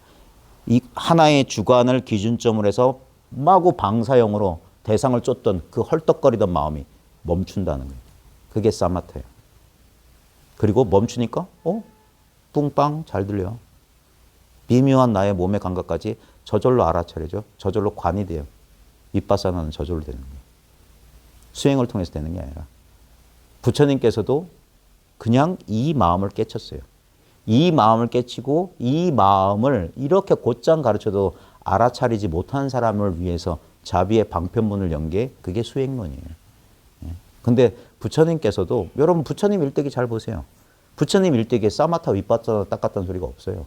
이 하나의 주관을 기준점으로 해서 마구 방사형으로 대상을 쫓던 그 헐떡거리던 마음이 멈춘다는 거예요. 그게 사마타예요. 그리고 멈추니까 뿡빵 잘 들려. 미묘한 나의 몸의 감각까지 저절로 알아차려져. 저절로 관이 돼요. 윗바사나는 저절로 되는 거예요. 수행을 통해서 되는 게 아니라. 부처님께서도 그냥 이 마음을 깨쳤어요. 이 마음을 깨치고 이 마음을 이렇게 곧장 가르쳐도 알아차리지 못한 사람을 위해서 자비의 방편문을 연 게 그게 수행론이에요. 근데 부처님께서도 여러분 부처님 일대기 잘 보세요. 부처님 일대기에 사마타 윗바사나 닦았다는 소리가 없어요.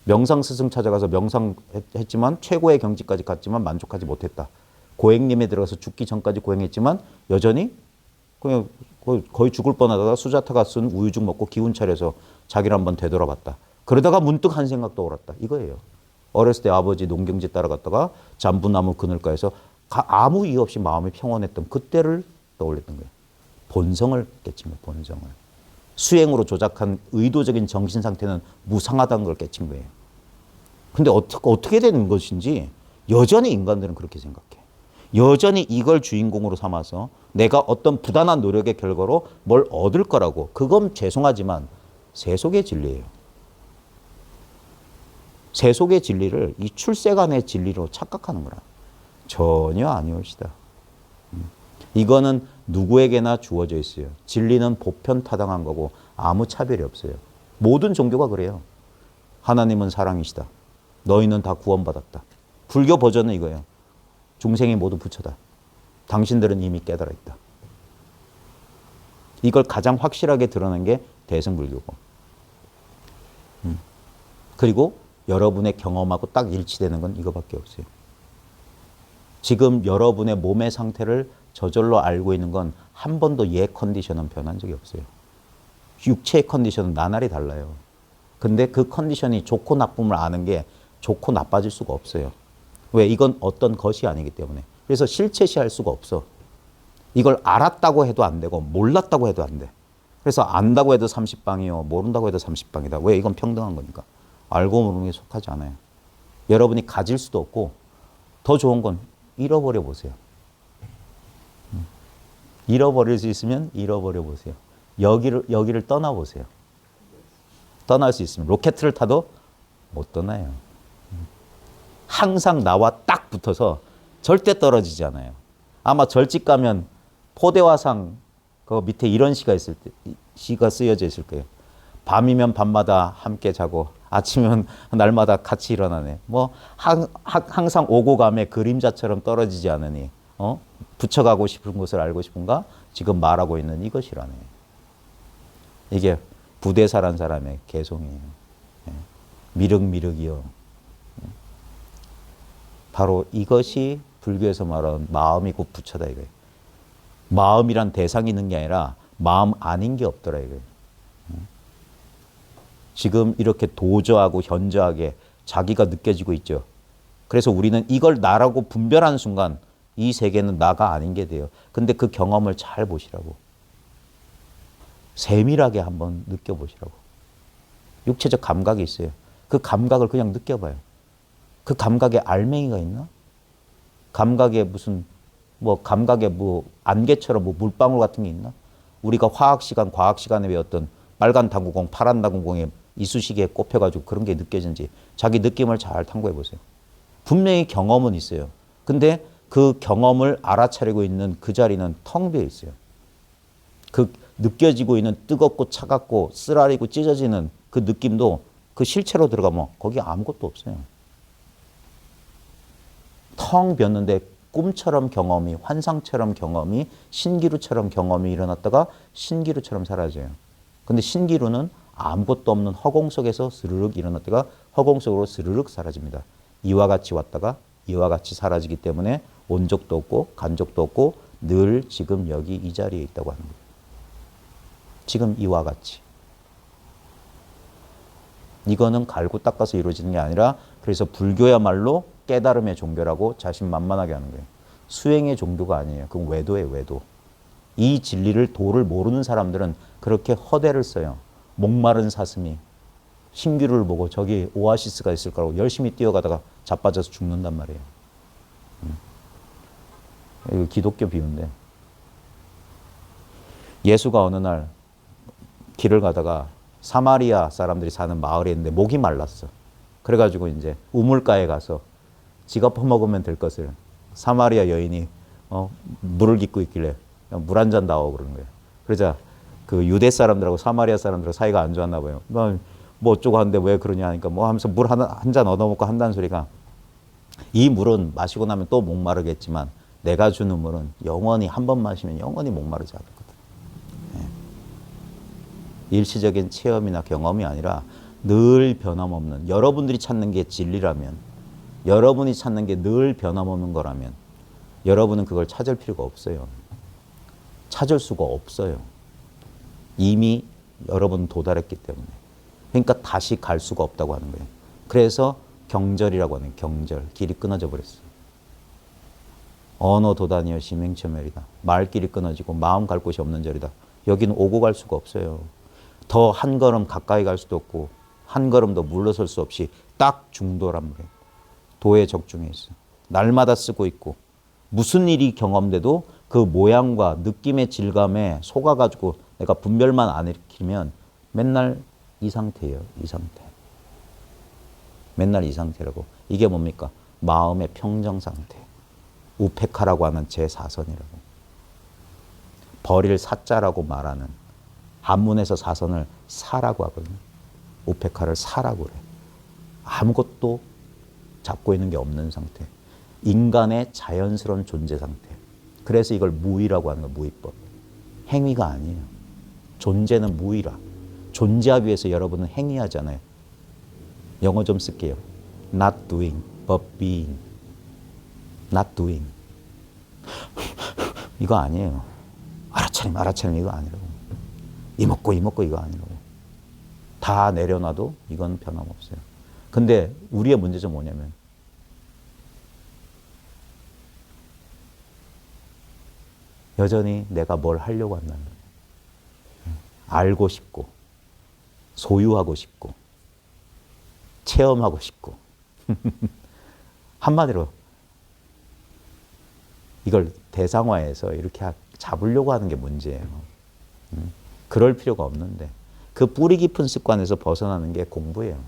명상 스승 찾아가서 명상했지만 최고의 경지까지 갔지만 만족하지 못했다. 고행님에 들어가서 죽기 전까지 고행했지만 여전히 그냥 거의 죽을 뻔하다가 수자타가 쓴 우유죽 먹고 기운 차려서 자기를 한번 되돌아봤다. 그러다가 문득 한 생각 떠올랐다. 이거예요. 어렸을 때 아버지 농경지 따라갔다가 잠부나무 그늘가에서 아무 이유 없이 마음이 평온했던 그때를 떠올렸던 거예요. 본성을 깨친 거예요. 본성을. 수행으로 조작한 의도적인 정신 상태는 무상하다는 걸 깨친 거예요. 근데 어떻게 되는 것인지 여전히 인간들은 그렇게 생각해. 여전히 이걸 주인공으로 삼아서 내가 어떤 부단한 노력의 결과로 뭘 얻을 거라고. 그건 죄송하지만 세속의 진리예요. 세속의 진리를 이 출세간의 진리로 착각하는 거라. 전혀 아니올시다. 이거는 누구에게나 주어져 있어요. 진리는 보편타당한 거고 아무 차별이 없어요. 모든 종교가 그래요. 하나님은 사랑이시다. 너희는 다 구원받았다. 불교 버전은 이거예요. 중생이 모두 부처다. 당신들은 이미 깨달아 있다. 이걸 가장 확실하게 드러낸 게 대승불교고. 그리고 여러분의 경험하고 딱 일치되는 건 이거밖에 없어요. 지금 여러분의 몸의 상태를 저절로 알고 있는 건 한 번도 예 컨디션은 변한 적이 없어요. 육체의 컨디션은 나날이 달라요. 근데 그 컨디션이 좋고 나쁨을 아는 게 좋고 나빠질 수가 없어요. 왜? 이건 어떤 것이 아니기 때문에. 그래서 실체시할 수가 없어. 이걸 알았다고 해도 안 되고 몰랐다고 해도 안 돼. 그래서 안다고 해도 30방이요. 모른다고 해도 30방이다. 왜? 이건 평등한 거니까. 알고 모르는 게 속하지 않아요. 여러분이 가질 수도 없고 더 좋은 건 잃어버려 보세요. 잃어버릴 수 있으면 잃어버려 보세요. 여기를 떠나보세요. 떠날 수 있으면. 로켓을 타도 못 떠나요. 항상 나와 딱 붙어서 절대 떨어지지 않아요. 아마 절집 가면 포대화상 그 밑에 이런 시가 쓰여져 있을 거예요. 밤이면 밤마다 함께 자고 아침이면 날마다 같이 일어나네. 뭐 항상 오고 감에 그림자처럼 떨어지지 않으니 붙여가고 싶은 곳을 알고 싶은가? 지금 말하고 있는 이것이라네. 이게 부대사란 사람의 개성이에요. 미륵미륵이요. 바로 이것이 불교에서 말하는 마음이 곧 부처다 이거예요. 마음이란 대상이 있는 게 아니라 마음 아닌 게 없더라 이거예요. 지금 이렇게 도저하고 현저하게 자기가 느껴지고 있죠. 그래서 우리는 이걸 나라고 분별하는 순간 이 세계는 나가 아닌 게 돼요. 근데 그 경험을 잘 보시라고. 세밀하게 한번 느껴보시라고. 육체적 감각이 있어요. 그 감각을 그냥 느껴봐요. 그 감각에 알맹이가 있나? 감각에 무슨 감각에 안개처럼 물방울 같은 게 있나? 우리가 화학 시간, 과학 시간에 배웠던 빨간 당구공, 파란 당구공에 이쑤시개에 꼽혀가지고 그런 게 느껴진지 자기 느낌을 잘 탐구해 보세요. 분명히 경험은 있어요. 근데 그 경험을 알아차리고 있는 그 자리는 텅 비어 있어요. 그 느껴지고 있는 뜨겁고 차갑고 쓰라리고 찢어지는 그 느낌도 그 실체로 들어가면 거기 아무것도 없어요. 텅 비었는데 꿈처럼 경험이, 환상처럼 경험이, 신기루처럼 경험이 일어났다가 신기루처럼 사라져요. 근데 신기루는 아무것도 없는 허공 속에서 스르륵 일어났다가 허공 속으로 스르륵 사라집니다. 이와 같이 왔다가 이와 같이 사라지기 때문에 온 적도 없고 간 적도 없고 늘 지금 여기 이 자리에 있다고 하는 거예요. 지금 이와 같이. 이거는 갈고 닦아서 이루어지는 게 아니라 그래서 불교야말로 깨달음의 종교라고 자신만만하게 하는 거예요. 수행의 종교가 아니에요. 그건 외도예요, 외도. 이 진리를 도를 모르는 사람들은 그렇게 허대를 써요. 목마른 사슴이 신기루를 보고 저기 오아시스가 있을 거라고 열심히 뛰어가다가 자빠져서 죽는단 말이에요. 이거 기독교 비유인데 예수가 어느 날 길을 가다가 사마리아 사람들이 사는 마을에 있는데 목이 말랐어. 그래가지고 이제 우물가에 가서 지가 퍼먹으면 될 것을 사마리아 여인이 물을 깃고 있길래 물 한 잔 다오 그러는 거예요. 그러자 그 유대 사람들하고 사마리아 사람들하고 사이가 안 좋았나 봐요. 뭐 어쩌고 하는데 왜 그러냐 하니까 뭐 하면서 물 한 잔 얻어먹고 한다는 소리가 이 물은 마시고 나면 또 목마르겠지만 내가 주는 물은 영원히 한 번 마시면 영원히 목마르지 않거든. 일시적인 체험이나 경험이 아니라 늘 변함없는 여러분들이 찾는 게 진리라면 여러분이 찾는 게 늘 변함없는 거라면 여러분은 그걸 찾을 필요가 없어요. 찾을 수가 없어요. 이미 여러분은 도달했기 때문에. 그러니까 다시 갈 수가 없다고 하는 거예요. 그래서 경절이라고 하는 경절. 길이 끊어져 버렸어요. 언어 도단이여 심행처멸이다. 말길이 끊어지고 마음 갈 곳이 없는 절이다. 여기는 오고 갈 수가 없어요. 더 한 걸음 가까이 갈 수도 없고 한 걸음 더 물러설 수 없이 딱 중도란 말이에요. 도에 적중해 있어. 날마다 쓰고 있고 무슨 일이 경험돼도 그 모양과 느낌의 질감에 속아가지고 내가 분별만 안 일으키면 맨날 이 상태예요. 이 상태. 맨날 이 상태라고. 이게 뭡니까? 마음의 평정 상태. 우페카라고 하는 제4선이라고. 버릴 사자라고 말하는 한문에서 사선을 사라고 하거든요. 우페카를 사라고 그래. 아무것도 잡고 있는 게 없는 상태. 인간의 자연스러운 존재 상태. 그래서 이걸 무의라고 하는 거예요. 무의법. 행위가 아니에요. 존재는 무의라. 존재하기 위해서 여러분은 행위하잖아요. 영어 좀 쓸게요. Not doing, but being. Not doing. 이거 아니에요. 알아차림 이거 아니라고. 이먹고 이거 아니라고. 다 내려놔도 이건 변함없어요. 근데 우리의 문제점 뭐냐면 여전히 내가 뭘 하려고 한다는 거예요. 알고 싶고 소유하고 싶고 체험하고 싶고 한마디로 이걸 대상화해서 이렇게 잡으려고 하는 게 문제예요. 그럴 필요가 없는데 그 뿌리 깊은 습관에서 벗어나는 게 공부예요.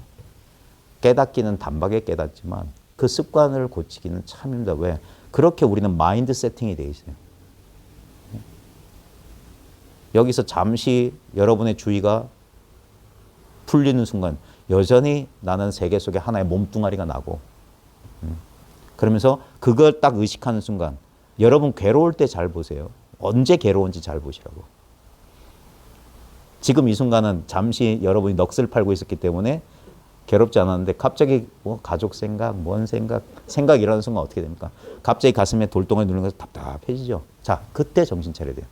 깨닫기는 단박에 깨닫지만 그 습관을 고치기는 참 힘들다. 왜? 그렇게 우리는 마인드 세팅이 돼 있어요. 여기서 잠시 여러분의 주의가 풀리는 순간 여전히 나는 세계 속에 하나의 몸뚱아리가 나고 그러면서 그걸 딱 의식하는 순간 여러분 괴로울 때 잘 보세요. 언제 괴로운지 잘 보시라고. 지금 이 순간은 잠시 여러분이 넋을 팔고 있었기 때문에 괴롭지 않았는데 갑자기 뭐 가족 생각, 뭔 생각 일어나는 순간 어떻게 됩니까? 갑자기 가슴에 돌덩어리 누르는 것서 답답해지죠. 자, 그때 정신 차려야 돼요.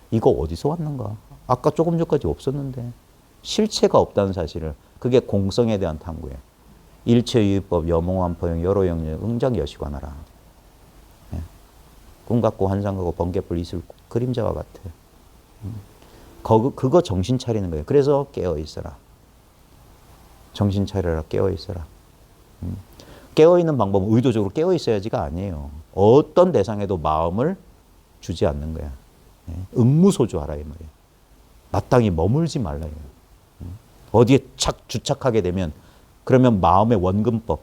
이거 어디서 왔는가? 아까 조금 전까지 없었는데. 실체가 없다는 사실을. 그게 공성에 대한 탐구예요. 일체유의법, 여몽환포용, 여로영령, 응장여시관하라. 네. 꿈 같고 환상 같고 번개불 이슬 그림자와 같아. 그거 정신 차리는 거예요. 그래서 깨어 있어라. 정신 차려라. 깨어 있어라. 깨어 있는 방법은 의도적으로 깨어 있어야지가 아니에요. 어떤 대상에도 마음을 주지 않는 거야. 응무소주하라 이 말이에요. 마땅히 머물지 말라요. 어디에 주착하게 되면 그러면 마음의 원근법,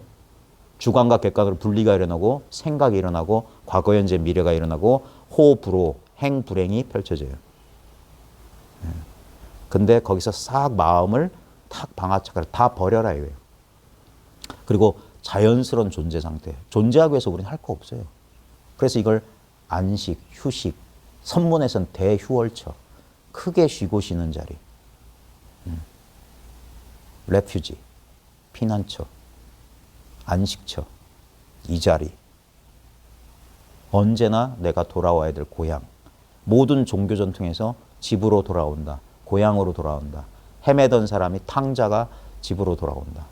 주관과 객관으로 분리가 일어나고 생각이 일어나고 과거, 현재, 미래가 일어나고 호불호, 행불행이 펼쳐져요. 근데 거기서 싹 마음을 탁 방아착하라. 다 버려라 이거예요. 그리고 자연스러운 존재 상태. 존재하기 위해서 우리는 할 거 없어요. 그래서 이걸 안식, 휴식, 선문에서는 대휴월처. 크게 쉬고 쉬는 자리. 레퓨지, 피난처, 안식처, 이 자리. 언제나 내가 돌아와야 될 고향. 모든 종교 전통에서 집으로 돌아온다. 고향으로 돌아온다. 헤매던 사람이 탕자가 집으로 돌아온다.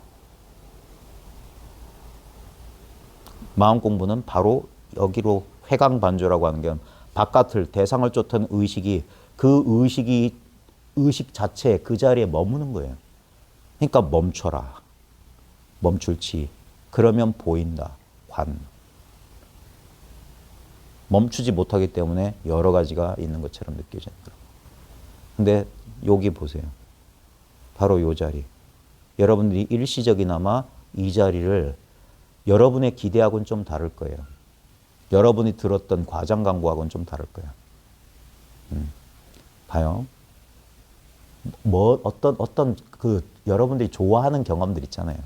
마음 공부는 바로 여기로 회광반조라고 하는 게 바깥을 대상을 쫓은 의식이 그 의식 자체에 그 자리에 머무는 거예요. 그러니까 멈춰라. 멈출지. 그러면 보인다. 관. 멈추지 못하기 때문에 여러 가지가 있는 것처럼 느껴지는 거예요. 근데 여기 보세요. 바로 이 자리. 여러분들이 일시적이나마 이 자리를 여러분의 기대하고는 좀 다를 거예요. 여러분이 들었던 과장 광고하고는 좀 다를 거예요. 봐요. 뭐 어떤 그 여러분들이 좋아하는 경험들 있잖아요.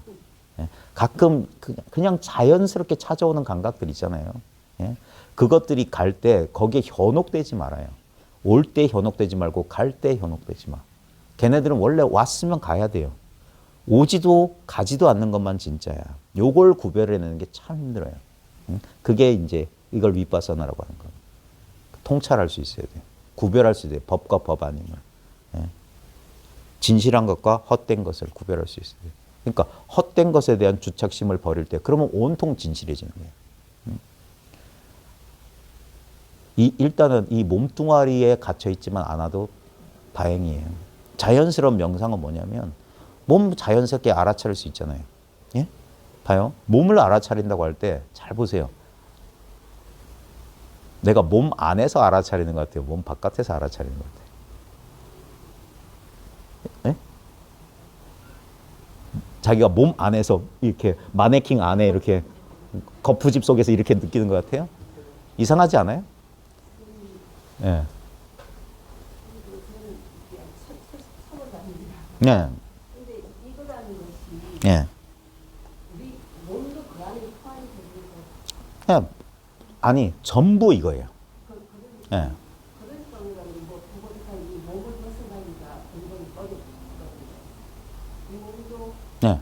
예? 가끔 그냥 자연스럽게 찾아오는 감각들 있잖아요. 예? 그것들이 갈 때 거기에 현혹되지 말아요. 올 때 현혹되지 말고 갈 때 현혹되지 마. 걔네들은 원래 왔으면 가야 돼요. 오지도 가지도 않는 것만 진짜야. 요걸 구별해내는 게 참 힘들어요. 그게 이제 이걸 윗바사나라고 하는 거예요. 통찰할 수 있어야 돼요. 구별할 수 있어요. 법과 법 아님을. 예. 진실한 것과 헛된 것을 구별할 수 있어요. 그러니까 헛된 것에 대한 주착심을 버릴 때 그러면 온통 진실해지는 거예요. 일단은 이 몸뚱아리에 갇혀 있지만 않아도 다행이에요. 자연스러운 명상은 뭐냐면 몸 자연스럽게 알아차릴 수 있잖아요. 예? 봐요. 몸을 알아차린다고 할 때 잘 보세요. 내가 몸 안에서 알아차리는 것 같아요. 몸 바깥에서 알아차리는 것 같아요. 예? 자기가 몸 안에서 이렇게 마네킹 안에 이렇게 거푸집 속에서 이렇게 느끼는 것 같아요. 이상하지 않아요? 예. 네. 예. 예. 아니, 전부 이거예요. 예. 네.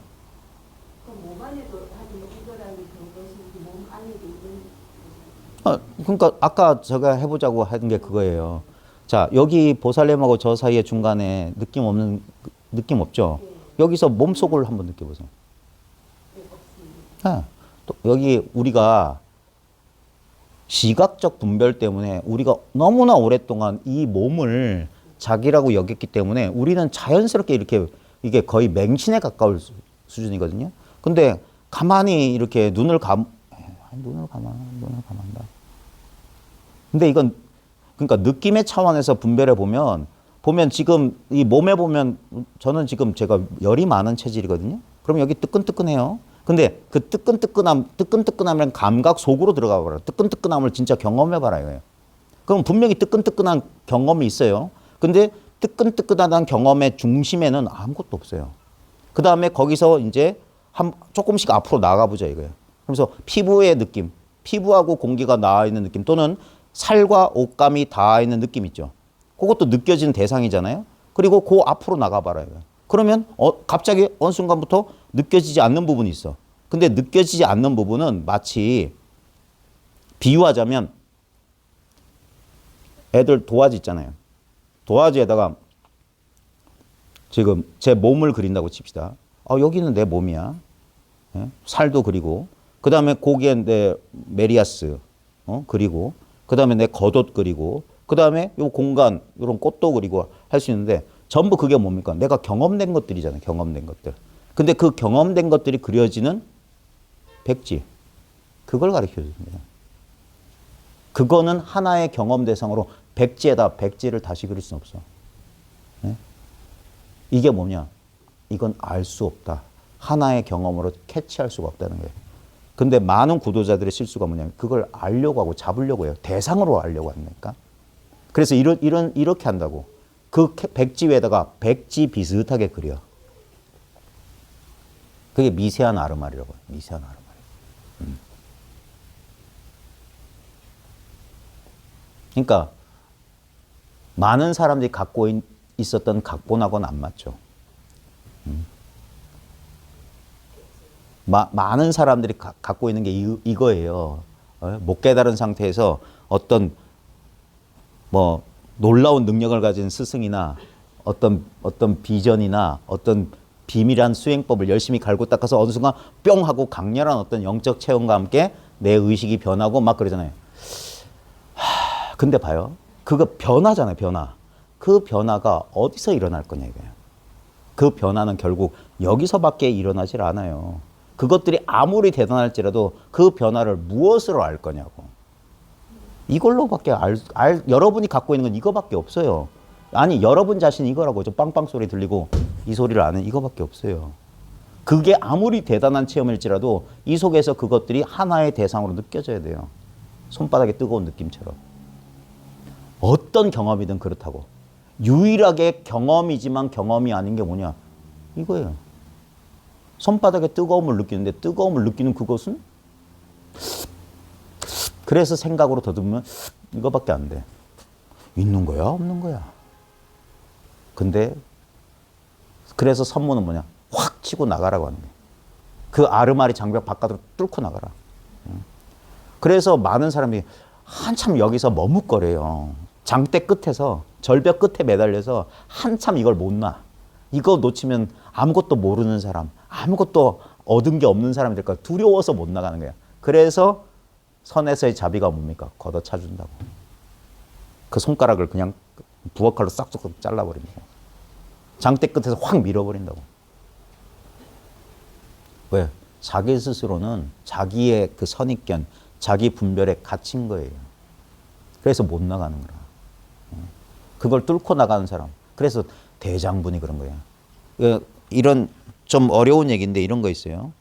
그러니까 아까 제가 해보자고 하는 게 그거예요. 자, 여기 보살렘하고 저 사이에 중간에 느낌 없죠? 여기서 몸속을 한번 느껴보세요. 네. 또 여기 우리가 시각적 분별 때문에 우리가 너무나 오랫동안 이 몸을 자기라고 여겼기 때문에 우리는 자연스럽게 이렇게 이게 거의 맹신에 가까울 수준이거든요. 근데 가만히 이렇게 눈을 감한다. 근데 이건 그러니까 느낌의 차원에서 분별해 보면 지금 이 몸에 보면 저는 지금 제가 열이 많은 체질이거든요. 그럼 여기 뜨끈뜨끈해요. 근데 그 뜨끈뜨끈함이란 감각 속으로 들어가 버려요. 뜨끈뜨끈함을 진짜 경험해 봐라 이거예요. 그럼 분명히 뜨끈뜨끈한 경험이 있어요. 근데 뜨끈뜨끈한 경험의 중심에는 아무것도 없어요. 그 다음에 거기서 이제 조금씩 앞으로 나가보자 이거예요. 그래서 피부의 느낌, 피부하고 공기가 닿아 있는 느낌 또는 살과 옷감이 닿아 있는 느낌 있죠. 그것도 느껴지는 대상이잖아요. 그리고 그 앞으로 나가봐라 이거예요. 그러면 갑자기 어느 순간부터 느껴지지 않는 부분이 있어. 근데 느껴지지 않는 부분은 마치 비유하자면 애들 도화지 있잖아요. 도화지에다가 지금 제 몸을 그린다고 칩시다. 여기는 내 몸이야. 예? 살도 그리고 그 다음에 거기에 내 메리아스 그리고 그 다음에 내 겉옷 그리고 그 다음에 요 공간 이런 꽃도 그리고 할 수 있는데 전부 그게 뭡니까? 내가 경험된 것들이잖아요. 경험된 것들. 근데 그 경험된 것들이 그려지는 백지. 그걸 가르쳐 줍니다. 그거는 하나의 경험 대상으로 백지에다 백지를 다시 그릴 수는 없어. 네? 이게 뭐냐? 이건 알 수 없다. 하나의 경험으로 캐치할 수가 없다는 거예요. 근데 많은 구도자들의 실수가 뭐냐면 그걸 알려고 하고 잡으려고 해요. 대상으로 알려고 합니까? 그래서 이렇게 한다고. 그 백지 위에다가 백지 비슷하게 그려. 그게 미세한 아르마리라고 해요. 미세한 아르마리. 그러니까 많은 사람들이 갖고 있었던 각본하고는 안 맞죠. 많은 사람들이 갖고 있는 게 이거예요. 못 깨달은 상태에서 어떤 뭐 놀라운 능력을 가진 스승이나 어떤 비전이나 어떤 비밀한 수행법을 열심히 갈고 닦아서 어느 순간 뿅 하고 강렬한 어떤 영적 체험과 함께 내 의식이 변하고 막 그러잖아요. 근데 봐요. 그거 변화잖아요, 변화. 그 변화가 어디서 일어날 거냐 이거예요. 그 변화는 결국 여기서밖에 일어나질 않아요. 그것들이 아무리 대단할지라도 그 변화를 무엇으로 알 거냐고. 이걸로밖에 여러분이 갖고 있는 건 이거밖에 없어요. 아니, 여러분 자신이 이거라고. 저 빵빵 소리 들리고 이 소리를 아는 이거밖에 없어요. 그게 아무리 대단한 체험일지라도 이 속에서 그것들이 하나의 대상으로 느껴져야 돼요. 손바닥에 뜨거운 느낌처럼. 어떤 경험이든 그렇다고. 유일하게 경험이지만 경험이 아닌 게 뭐냐? 이거예요. 손바닥에 뜨거움을 느끼는데 뜨거움을 느끼는 그것은 그래서 생각으로 더듬으면 이거밖에 안 돼. 있는 거야? 없는 거야? 근데 그래서 선문은 뭐냐? 확 치고 나가라고 하는 거야. 그 아르마리 장벽 바깥으로 뚫고 나가라. 그래서 많은 사람이 한참 여기서 머뭇거려요. 장대 끝에서 절벽 끝에 매달려서 한참 이걸 못 놔. 이거 놓치면 아무것도 모르는 사람, 아무것도 얻은 게 없는 사람이 될까 두려워서 못 나가는 거야. 그래서 선에서의 자비가 뭡니까? 걷어차준다고. 그 손가락을 그냥 부엌칼로 싹둑 잘라버립니다. 장대 끝에서 확 밀어버린다고. 왜? 자기 스스로는 자기의 그 선입견, 자기 분별에 갇힌 거예요. 그래서 못 나가는 거라. 그걸 뚫고 나가는 사람. 그래서 대장분이 그런 거예요. 이런 좀 어려운 얘기인데 이런 거 있어요.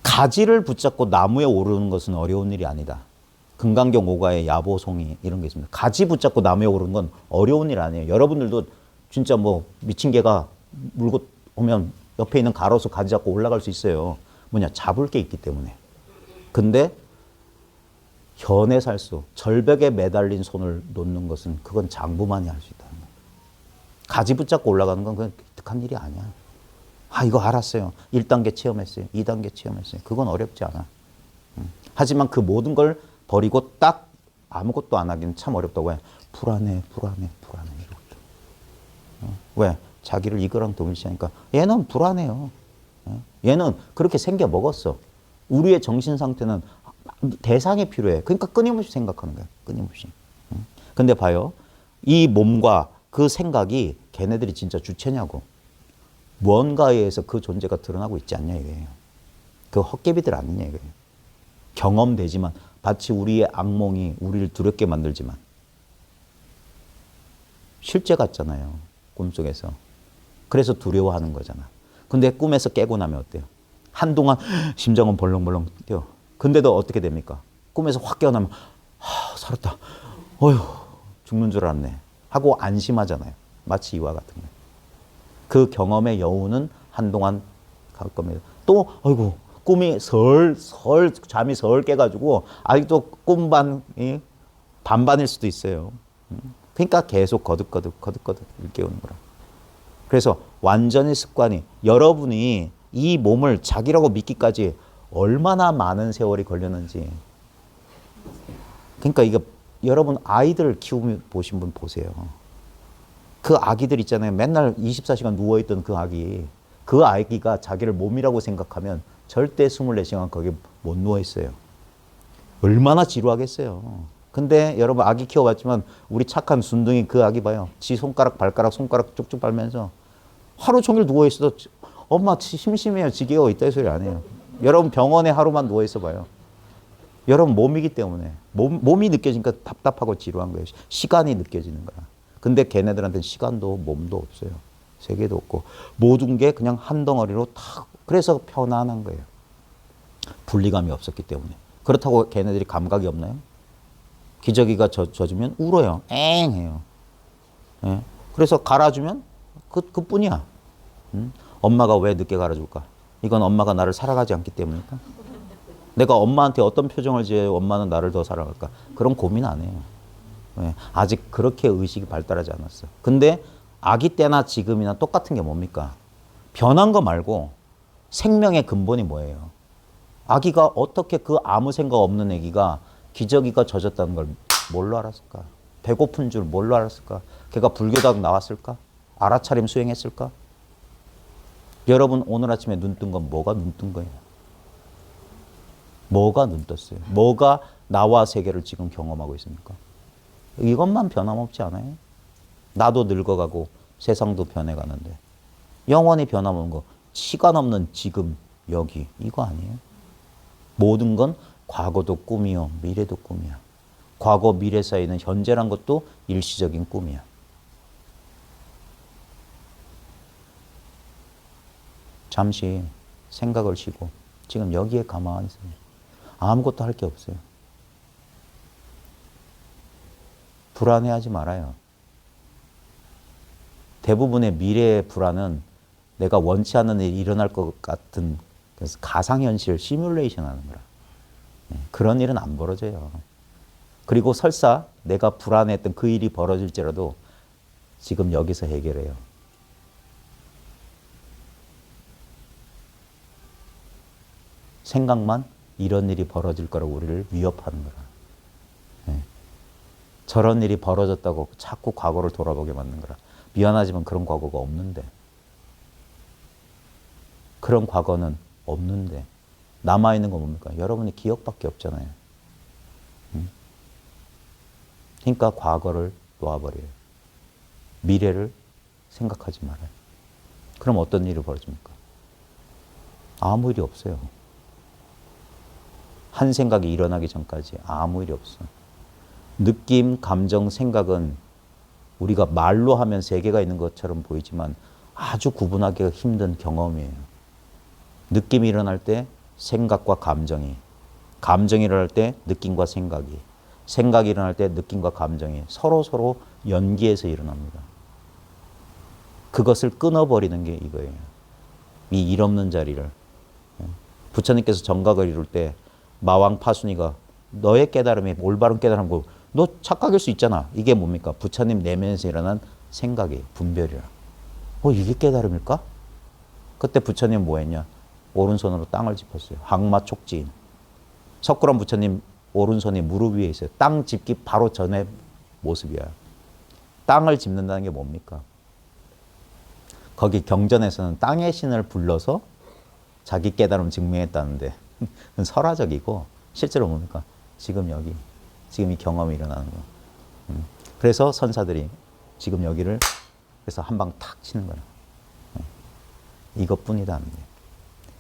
가지를 붙잡고 나무에 오르는 것은 어려운 일이 아니다. 금강경 5가의 야보송이 이런 게 있습니다. 가지 붙잡고 나무에 오르는 건 어려운 일 아니에요. 여러분들도 진짜 뭐 미친 개가 물고 오면 옆에 있는 가로수 가지 잡고 올라갈 수 있어요. 뭐냐? 잡을 게 있기 때문에. 근데 현의 살수, 절벽에 매달린 손을 놓는 것은 그건 장부만이 할 수 있다는 거예요. 가지 붙잡고 올라가는 건 그냥 기특한 일이 아니야. 이거 알았어요. 1단계 체험했어요. 2단계 체험했어요. 그건 어렵지 않아. 하지만 그 모든 걸 버리고 딱 아무것도 안 하기는 참 어렵다고 해요. 불안해 이러고 있죠. 왜? 자기를 이거랑 동일시하니까 얘는 불안해요. 얘는 그렇게 생겨 먹었어. 우리의 정신 상태는 대상이 필요해. 그러니까 끊임없이 생각하는 거야. 끊임없이. 근데 봐요. 이 몸과 그 생각이 걔네들이 진짜 주체냐고. 무언가에 의해서 그 존재가 드러나고 있지 않냐 이거예요. 그 헛개비들 아니냐 이거예요. 경험되지만 마치 우리의 악몽이 우리를 두렵게 만들지만 실제 같잖아요. 꿈속에서. 그래서 두려워하는 거잖아. 근데 꿈에서 깨고 나면 어때요? 한동안 심장은 벌렁벌렁 뛰어. 근데도 어떻게 됩니까? 꿈에서 확 깨어나면 살았다. 어휴 죽는 줄 알았네. 하고 안심하잖아요. 마치 이와 같은 거예요. 그 경험의 여우는 한동안 갈 겁니다. 또 아이고 꿈이 잠이 깨가지고 아직도 꿈반이 반반일 수도 있어요. 그러니까 계속 거듭거듭 일깨우는 거라. 그래서 완전히 습관이 여러분이 이 몸을 자기라고 믿기까지 얼마나 많은 세월이 걸렸는지. 그러니까 이거 여러분 아이들 키우면 보신 분 보세요. 그 아기들 있잖아요. 맨날 24시간 누워있던 그 아기. 그 아기가 자기를 몸이라고 생각하면 절대 24시간 거기 못 누워있어요. 얼마나 지루하겠어요. 근데 여러분 아기 키워봤지만 우리 착한 순둥이 그 아기 봐요. 지 손가락 발가락 손가락 쭉쭉 빨면서 하루 종일 누워있어도 엄마 심심해요 지겨워 이따위 소리 안 해요. 여러분 병원에 하루만 누워있어 봐요. 여러분 몸이기 때문에 몸이 느껴지니까 답답하고 지루한 거예요. 시간이 느껴지는 거야. 근데 걔네들한테는 시간도 몸도 없어요. 세계도 없고 모든 게 그냥 한 덩어리로 탁. 그래서 편안한 거예요. 분리감이 없었기 때문에. 그렇다고 걔네들이 감각이 없나요? 기저귀가 젖으면 울어요. 엥 해요. 예? 그래서 갈아주면 그뿐이야. 엄마가 왜 늦게 갈아줄까? 이건 엄마가 나를 사랑하지 않기 때문일까? 내가 엄마한테 어떤 표정을 지어야 엄마는 나를 더 사랑할까? 그런 고민 안 해요. 예, 아직 그렇게 의식이 발달하지 않았어. 근데 아기 때나 지금이나 똑같은 게 뭡니까? 변한 거 말고 생명의 근본이 뭐예요? 아기가 어떻게 그 아무 생각 없는 아기가 기저귀가 젖었다는 걸 뭘로 알았을까? 배고픈 줄 뭘로 알았을까? 걔가 불교당 나왔을까? 알아차림 수행했을까? 여러분 오늘 아침에 눈 뜬 건 뭐가 눈 뜬 거예요? 뭐가 눈 떴어요? 뭐가 나와 세계를 지금 경험하고 있습니까? 이것만 변함없지 않아요? 나도 늙어가고 세상도 변해가는데 영원히 변함없는 거 시간 없는 지금 여기 이거 아니에요? 모든 건 과거도 꿈이요 미래도 꿈이야. 과거 미래 사이는 현재란 것도 일시적인 꿈이야. 잠시 생각을 쉬고 지금 여기에 가만히 있어요. 아무것도 할 게 없어요. 불안해하지 말아요. 대부분의 미래의 불안은 내가 원치 않는 일이 일어날 것 같은 그래서 가상현실 시뮬레이션 하는 거라. 그런 일은 안 벌어져요. 그리고 설사 내가 불안했던 그 일이 벌어질지라도 지금 여기서 해결해요. 생각만 이런 일이 벌어질 거라고 우리를 위협하는 거라. 저런 일이 벌어졌다고 자꾸 과거를 돌아보게 만든 거라. 미안하지만 그런 과거가 없는데. 그런 과거는 없는데. 남아있는 건 뭡니까? 여러분의 기억밖에 없잖아요. 그러니까 과거를 놓아버려요. 미래를 생각하지 말아요. 그럼 어떤 일이 벌어집니까? 아무 일이 없어요. 한 생각이 일어나기 전까지 아무 일이 없어. 느낌, 감정, 생각은 우리가 말로 하면 세계가 있는 것처럼 보이지만 아주 구분하기가 힘든 경험이에요. 느낌이 일어날 때 생각과 감정이, 감정이 일어날 때 느낌과 생각이, 생각이 일어날 때 느낌과 감정이 서로 연기해서 일어납니다. 그것을 끊어버리는 게 이거예요. 이 일 없는 자리를. 부처님께서 정각을 이룰 때 마왕 파순이가 너의 깨달음이 올바른 깨달음이고 너 착각일 수 있잖아. 이게 뭡니까? 부처님 내면에서 일어난 생각이 분별이라. 이게 깨달음일까? 그때 부처님 뭐 했냐? 오른손으로 땅을 짚었어요. 항마 촉지인. 석굴암 부처님 오른손이 무릎 위에 있어요. 땅 짚기 바로 전의 모습이야. 땅을 짚는다는 게 뭡니까? 거기 경전에서는 땅의 신을 불러서 자기 깨달음 증명했다는데 그건 설화적이고 실제로 뭡니까? 지금 여기, 지금 이 경험이 일어나는 거. 그래서 선사들이 지금 여기를 그래서 한 방 탁 치는 거야. 이것뿐이다.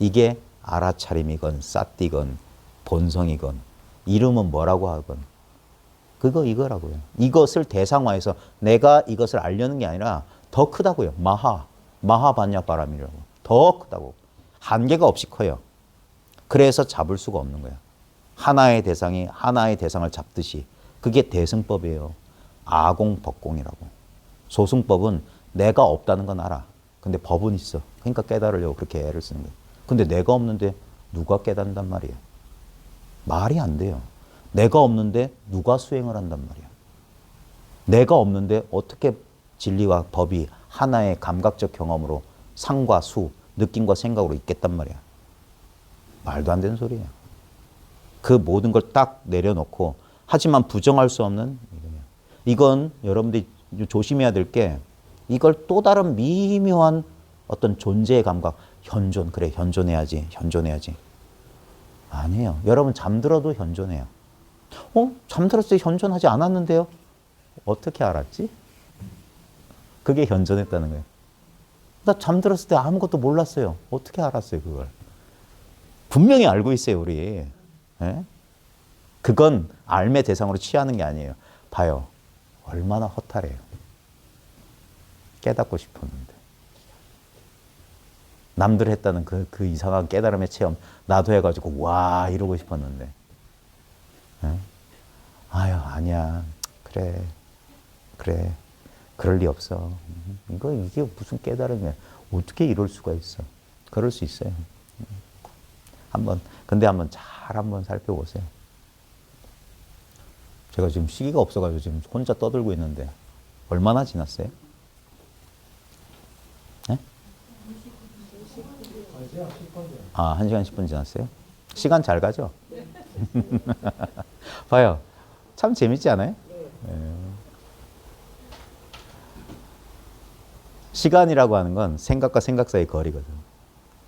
이게 알아차림이건 싸띠건 본성이건 이름은 뭐라고 하건 이거라고요. 이것을 대상화해서 내가 이것을 알려는 게 아니라 더 크다고요. 마하반야바람이라고. 더 크다고. 한계가 없이 커요. 그래서 잡을 수가 없는 거야. 하나의 대상이 하나의 대상을 잡듯이 그게 대승법이에요. 아공법공이라고. 소승법은 내가 없다는 건 알아. 근데 법은 있어. 그러니까 깨달으려고 그렇게 애를 쓰는 거예요. 근데 내가 없는데 누가 깨닫는단 말이에요. 말이 안 돼요. 내가 없는데 누가 수행을 한단 말이야. 내가 없는데 어떻게 진리와 법이 하나의 감각적 경험으로 상과 수, 느낌과 생각으로 있겠단 말이야. 말도 안 되는 소리야. 그 모든 걸 딱 내려놓고 하지만 부정할 수 없는 이건 여러분들이 조심해야 될 게 이걸 또 다른 미묘한 어떤 존재의 감각 현존 그래 현존해야지 아니에요. 여러분 잠들어도 현존해요. 잠들었을 때 현존하지 않았는데요? 어떻게 알았지? 그게 현존했다는 거예요. 나 잠들었을 때 아무것도 몰랐어요. 어떻게 알았어요, 그걸? 분명히 알고 있어요, 우리. 예? 그건 알매 대상으로 취하는 게 아니에요. 봐요. 얼마나 허탈해요. 깨닫고 싶었는데. 남들 했다는 그 이상한 깨달음의 체험 나도 해가지고 와 이러고 싶었는데. 예? 아유 아니야. 그래. 그럴 리 없어. 이게 무슨 깨달음이야. 어떻게 이럴 수가 있어. 그럴 수 있어요. 근데 한번 잘 한번 살펴보세요. 제가 지금 시기가 없어가지고 지금 혼자 떠들고 있는데 얼마나 지났어요? 네? 1시간 10분 지났어요? 시간 잘 가죠? 봐요. 참 재밌지 않아요? 네. 시간이라고 하는 건 생각과 생각 사이의 거리거든.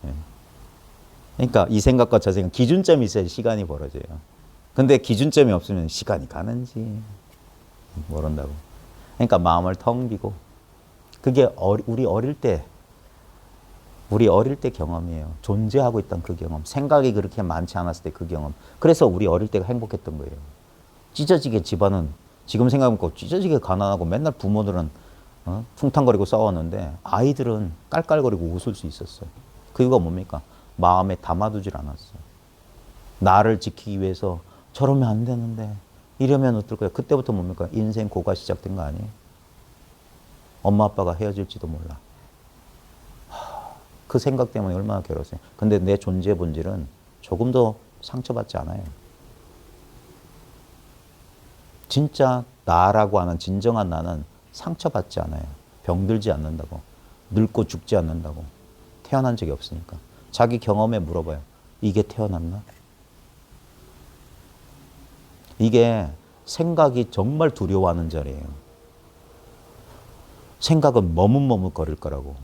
네. 그러니까 이 생각과 저 생각, 기준점이 있어야 시간이 벌어져요. 근데 기준점이 없으면 시간이 가는지 모른다고. 그러니까 마음을 텅 비고 그게 우리 어릴 때 경험이에요. 존재하고 있던 그 경험. 생각이 그렇게 많지 않았을 때 그 경험. 그래서 우리 어릴 때가 행복했던 거예요. 찢어지게 집안은 지금 생각해보면 찢어지게 가난하고 맨날 부모들은 퉁탕거리고 싸웠는데 아이들은 깔깔거리고 웃을 수 있었어요. 그 이유가 뭡니까? 마음에 담아두질 않았어요. 나를 지키기 위해서 저러면 안 되는데 이러면 어떨 거야? 그때부터 뭡니까? 인생 고가 시작된 거 아니에요? 엄마 아빠가 헤어질지도 몰라. 그 생각 때문에 얼마나 괴로웠어요. 근데 내 존재 본질은 조금 더 상처받지 않아요. 진짜 나라고 하는 진정한 나는 상처받지 않아요. 병들지 않는다고. 늙고 죽지 않는다고. 태어난 적이 없으니까. 자기 경험에 물어봐요. 이게 태어났나? 이게 생각이 정말 두려워하는 자리예요. 생각은 머뭇머뭇거릴 거라고.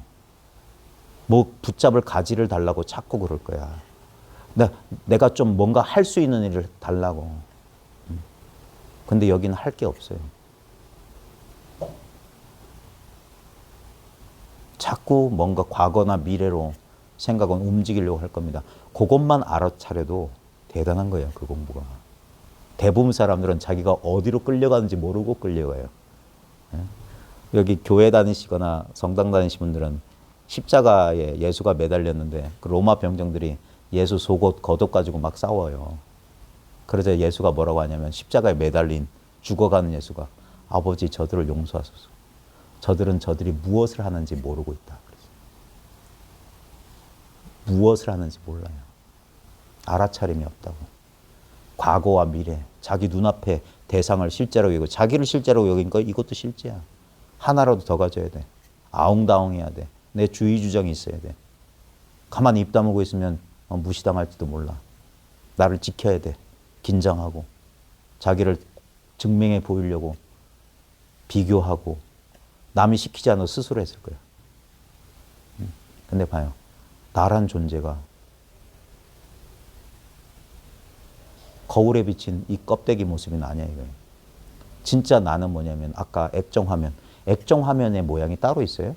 뭐 붙잡을 가지를 달라고 자꾸 그럴 거야. 내가 좀 뭔가 할 수 있는 일을 달라고. 근데 여기는 할 게 없어요. 자꾸 뭔가 과거나 미래로 생각은 움직이려고 할 겁니다. 그것만 알아차려도 대단한 거예요, 그 공부가. 대부분 사람들은 자기가 어디로 끌려가는지 모르고 끌려가요. 여기 교회 다니시거나 성당 다니시는 분들은 십자가에 예수가 매달렸는데 그 로마 병정들이 예수 속옷 겉옷 가지고 막 싸워요. 그러자 예수가 뭐라고 하냐면 십자가에 매달린 죽어가는 예수가 아버지 저들을 용서하소서. 저들이 무엇을 하는지 모르고 있다. 무엇을 하는지 몰라요. 알아차림이 없다고. 과거와 미래, 자기 눈앞에 대상을 실제로 여기고 자기를 실제로 여긴 거 이것도 실제야. 하나라도 더 가져야 돼. 아웅다웅해야 돼. 내 주의 주장이 있어야 돼. 가만히 입 다물고 있으면 무시당할지도 몰라. 나를 지켜야 돼. 긴장하고 자기를 증명해 보이려고 비교하고 남이 시키지 않아도 스스로 했을 거예요. 근데 봐요. 나란 존재가 거울에 비친 이 껍데기 모습은 아니야 이거예요. 진짜 나는 뭐냐면 아까 액정화면. 액정화면의 모양이 따로 있어요?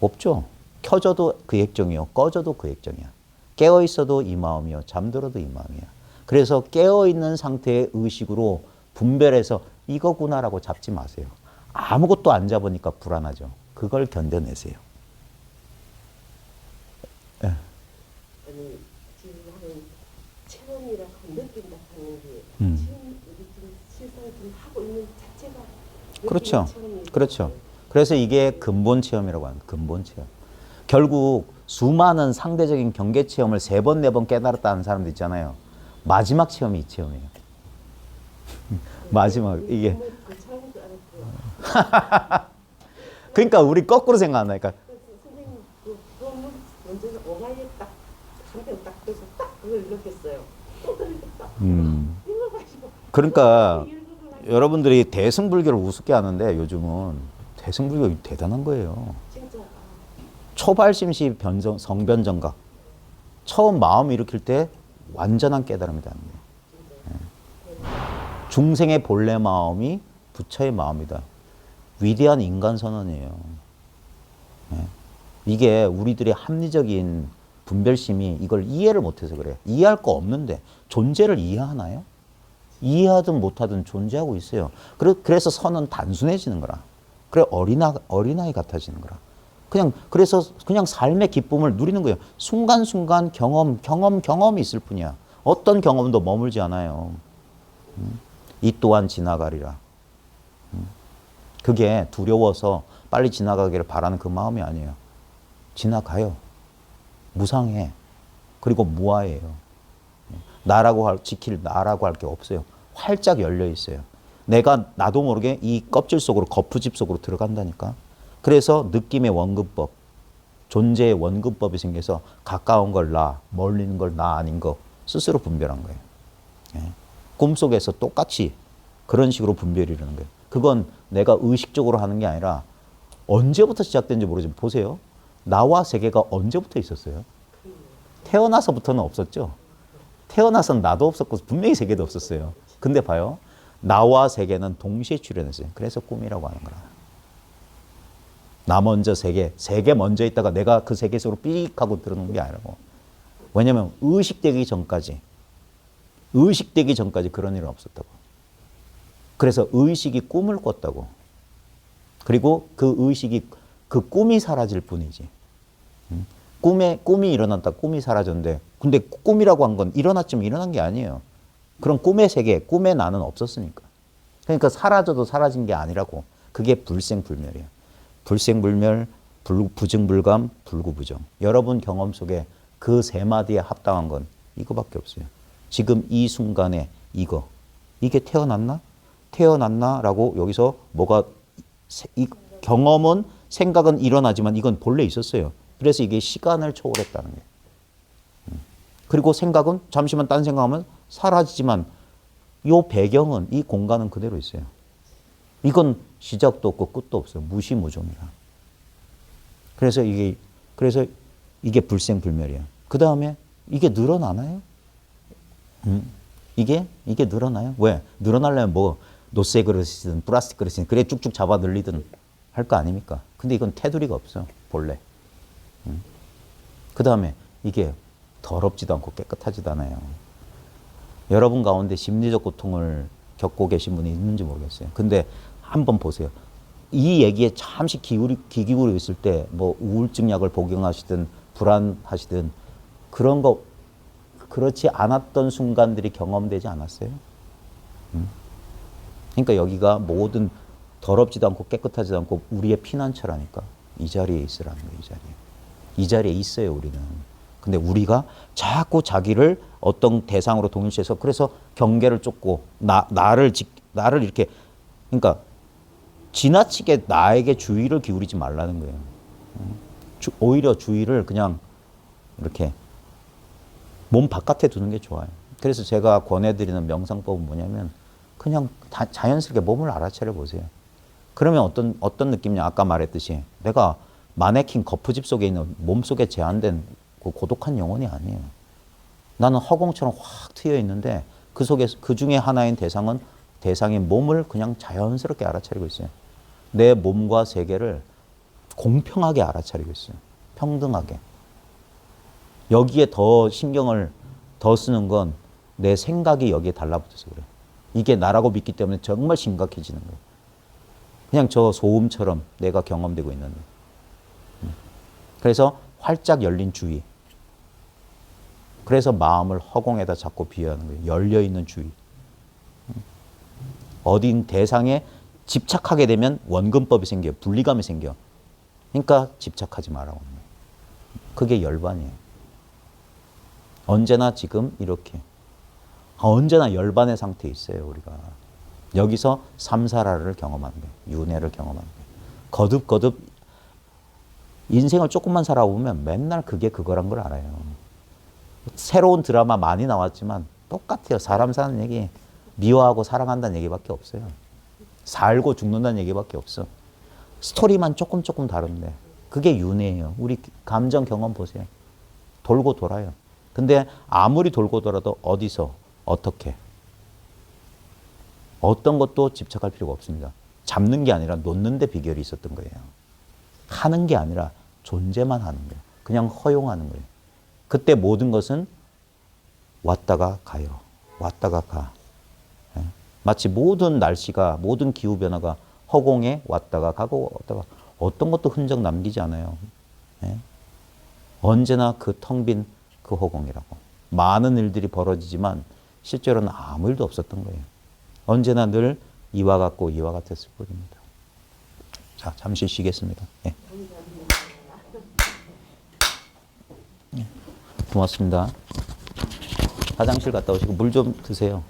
없죠. 켜져도 그 액정이요. 꺼져도 그 액정이야. 깨어있어도 이 마음이요. 잠들어도 이 마음이야. 그래서 깨어있는 상태의 의식으로 분별해서 이거구나라고 잡지 마세요. 아무것도 안 잡으니까 불안하죠. 그걸 견뎌내세요. 예. 아니 지금 하는 체험이라고 느낀다 하는 게 지금 우리 지금 실상을 지금 하고 있는 자체가 그렇죠. 체험이에요. 그렇죠. 그래서 이게 근본 체험이라고 하는 거예요. 근본 체험. 결국 수많은 상대적인 경계 체험을 3번, 4번 깨달았다는 사람도 있잖아요. 마지막 체험이 이 체험이에요. 마지막 이게. 그 체험인 줄 알았어요. 그러니까 우리 거꾸로 생각한다니까. 선생님 그거는 먼저 오가이에 딱 한 편 딱 떠서 딱 그걸 읽었겠어요. 또 읽었다. 읽어가지고. 그러니까 여러분들이 대승불교를 우습게 하는데 요즘은 대승불교 대단한 거예요. 진짜 초발심시 변정, 성변정각. 처음 마음 일으킬 때 완전한 깨달음이 되는 거예요. 중생의 본래 마음이 부처의 마음이다. 위대한 인간 선언이에요. 이게 우리들의 합리적인 분별심이 이걸 이해를 못해서 그래요. 이해할 거 없는데 존재를 이해하나요? 이해하든 못하든 존재하고 있어요. 그래서 선은 단순해지는 거라. 그래 어린아이 같아지는 거라. 그래서 그냥 삶의 기쁨을 누리는 거예요. 순간순간 경험이 있을 뿐이야. 어떤 경험도 머물지 않아요. 이 또한 지나가리라. 그게 두려워서 빨리 지나가기를 바라는 그 마음이 아니에요. 지나가요. 무상해. 그리고 무아해요. 지킬 나라고 할 게 없어요. 활짝 열려 있어요. 내가 나도 모르게 이 껍질 속으로 거푸집 속으로 들어간다니까. 그래서 느낌의 원근법, 존재의 원근법이 생겨서 가까운 걸 나, 멀리 있는 걸 나 아닌 거 스스로 분별한 거예요. 꿈속에서 똑같이 그런 식으로 분별이 일어나는 거예요. 그건 내가 의식적으로 하는 게 아니라 언제부터 시작된지 모르지만 보세요. 나와 세계가 언제부터 있었어요? 태어나서부터는 없었죠. 태어나서는 나도 없었고 분명히 세계도 없었어요. 근데 봐요. 나와 세계는 동시에 출현했어요. 그래서 꿈이라고 하는 거라. 나 먼저 세계 먼저 있다가 내가 그 세계 속으로 삑 하고 들어오는 게 아니라고. 왜냐면 의식되기 전까지 그런 일은 없었다고. 그래서 의식이 꿈을 꿨다고. 그리고 그 의식이 그 꿈이 사라질 뿐이지. 꿈이 일어났다. 꿈이 사라졌는데 근데 꿈이라고 한 건 일어났지만 일어난 게 아니에요. 그런 꿈의 세계, 꿈의 나는 없었으니까. 그러니까 사라져도 사라진 게 아니라고. 그게 불생불멸이에요. 불생불멸, 부증불감, 불구부정. 여러분 경험 속에 그 3마디에 합당한 건 이거밖에 없어요. 지금 이 순간에 이게 태어났나? 태어났나라고 여기서 이 경험은 생각은 일어나지만 이건 본래 있었어요. 그래서 이게 시간을 초월했다는 거예요. 그리고 생각은 잠시만 딴 생각하면 사라지지만 이 배경은 이 공간은 그대로 있어요. 이건 시작도 없고 끝도 없어요. 무시무종이라. 그래서 이게 불생불멸이야. 그 다음에 이게 늘어나나요? 이게 늘어나요? 왜? 늘어나려면 뭐 노쇠 그릇이든 플라스틱 그릇이든 그래 쭉쭉 잡아 늘리든 할 거 아닙니까? 근데 이건 테두리가 없어 본래. 그 다음에 이게 더럽지도 않고 깨끗하지도 않아요. 여러분 가운데 심리적 고통을 겪고 계신 분이 있는지 모르겠어요. 근데 한번 보세요. 이 얘기에 잠시 귀 기울여 있을 때 뭐 우울증 약을 복용하시든 불안하시든 그런 거 그렇지 않았던 순간들이 경험되지 않았어요? 그러니까 여기가 모든 더럽지도 않고 깨끗하지도 않고 우리의 피난처라니까. 이 자리에 있으라는 거예요. 이 자리에 있어요 우리는. 근데 우리가 자꾸 자기를 어떤 대상으로 동일시해서 그래서 경계를 쫓고 나를 이렇게 그러니까 지나치게 나에게 주의를 기울이지 말라는 거예요. 오히려 주의를 그냥 이렇게 몸 바깥에 두는 게 좋아요. 그래서 제가 권해드리는 명상법은 뭐냐면 그냥 자연스럽게 몸을 알아차려 보세요. 그러면 어떤 느낌이냐? 아까 말했듯이 내가 마네킹 거푸집 속에 있는 몸속에 제한된 그 고독한 영혼이 아니에요. 나는 허공처럼 확 트여 있는데 그 속에 그 중에 하나인 대상의 몸을 그냥 자연스럽게 알아차리고 있어요. 내 몸과 세계를 공평하게 알아차리고 있어요. 평등하게. 여기에 더 신경을 더 쓰는 건 내 생각이 여기에 달라붙어서 그래요. 이게 나라고 믿기 때문에 정말 심각해지는 거예요. 그냥 저 소음처럼 내가 경험되고 있는 거예요. 그래서 활짝 열린 주의. 그래서 마음을 허공에다 자꾸 비유하는 거예요. 열려있는 주의. 어딘 대상에 집착하게 되면 원근법이 생겨요. 분리감이 생겨. 그러니까 집착하지 말라고 합니다. 그게 열반이에요. 언제나 지금 이렇게. 언제나 열반의 상태에 있어요, 우리가. 여기서 삼사라를 경험하는 거예요. 윤회를 경험하는 거예요. 거듭거듭 인생을 조금만 살아보면 맨날 그게 그거란 걸 알아요. 새로운 드라마 많이 나왔지만 똑같아요. 사람 사는 얘기. 미워하고 사랑한다는 얘기밖에 없어요. 살고 죽는다는 얘기밖에 없어. 스토리만 조금 다른데 그게 윤회예요. 우리 감정 경험 보세요. 돌고 돌아요. 근데 아무리 돌고 돌아도 어디서 어떻게 어떤 것도 집착할 필요가 없습니다. 잡는 게 아니라 놓는 데 비결이 있었던 거예요. 하는 게 아니라 존재만 하는 거예요. 그냥 허용하는 거예요. 그때 모든 것은 왔다가 가요. 왔다가 가. 마치 모든 날씨가, 모든 기후변화가 허공에 왔다가 가고 왔다가 어떤 것도 흔적 남기지 않아요. 언제나 그 텅 빈 그 허공이라고. 많은 일들이 벌어지지만 실제로는 아무 일도 없었던 거예요. 언제나 늘 이와 같고 이와 같았을 뿐입니다. 자, 잠시 쉬겠습니다. 예. 고맙습니다. 화장실 갔다 오시고 물 좀 드세요.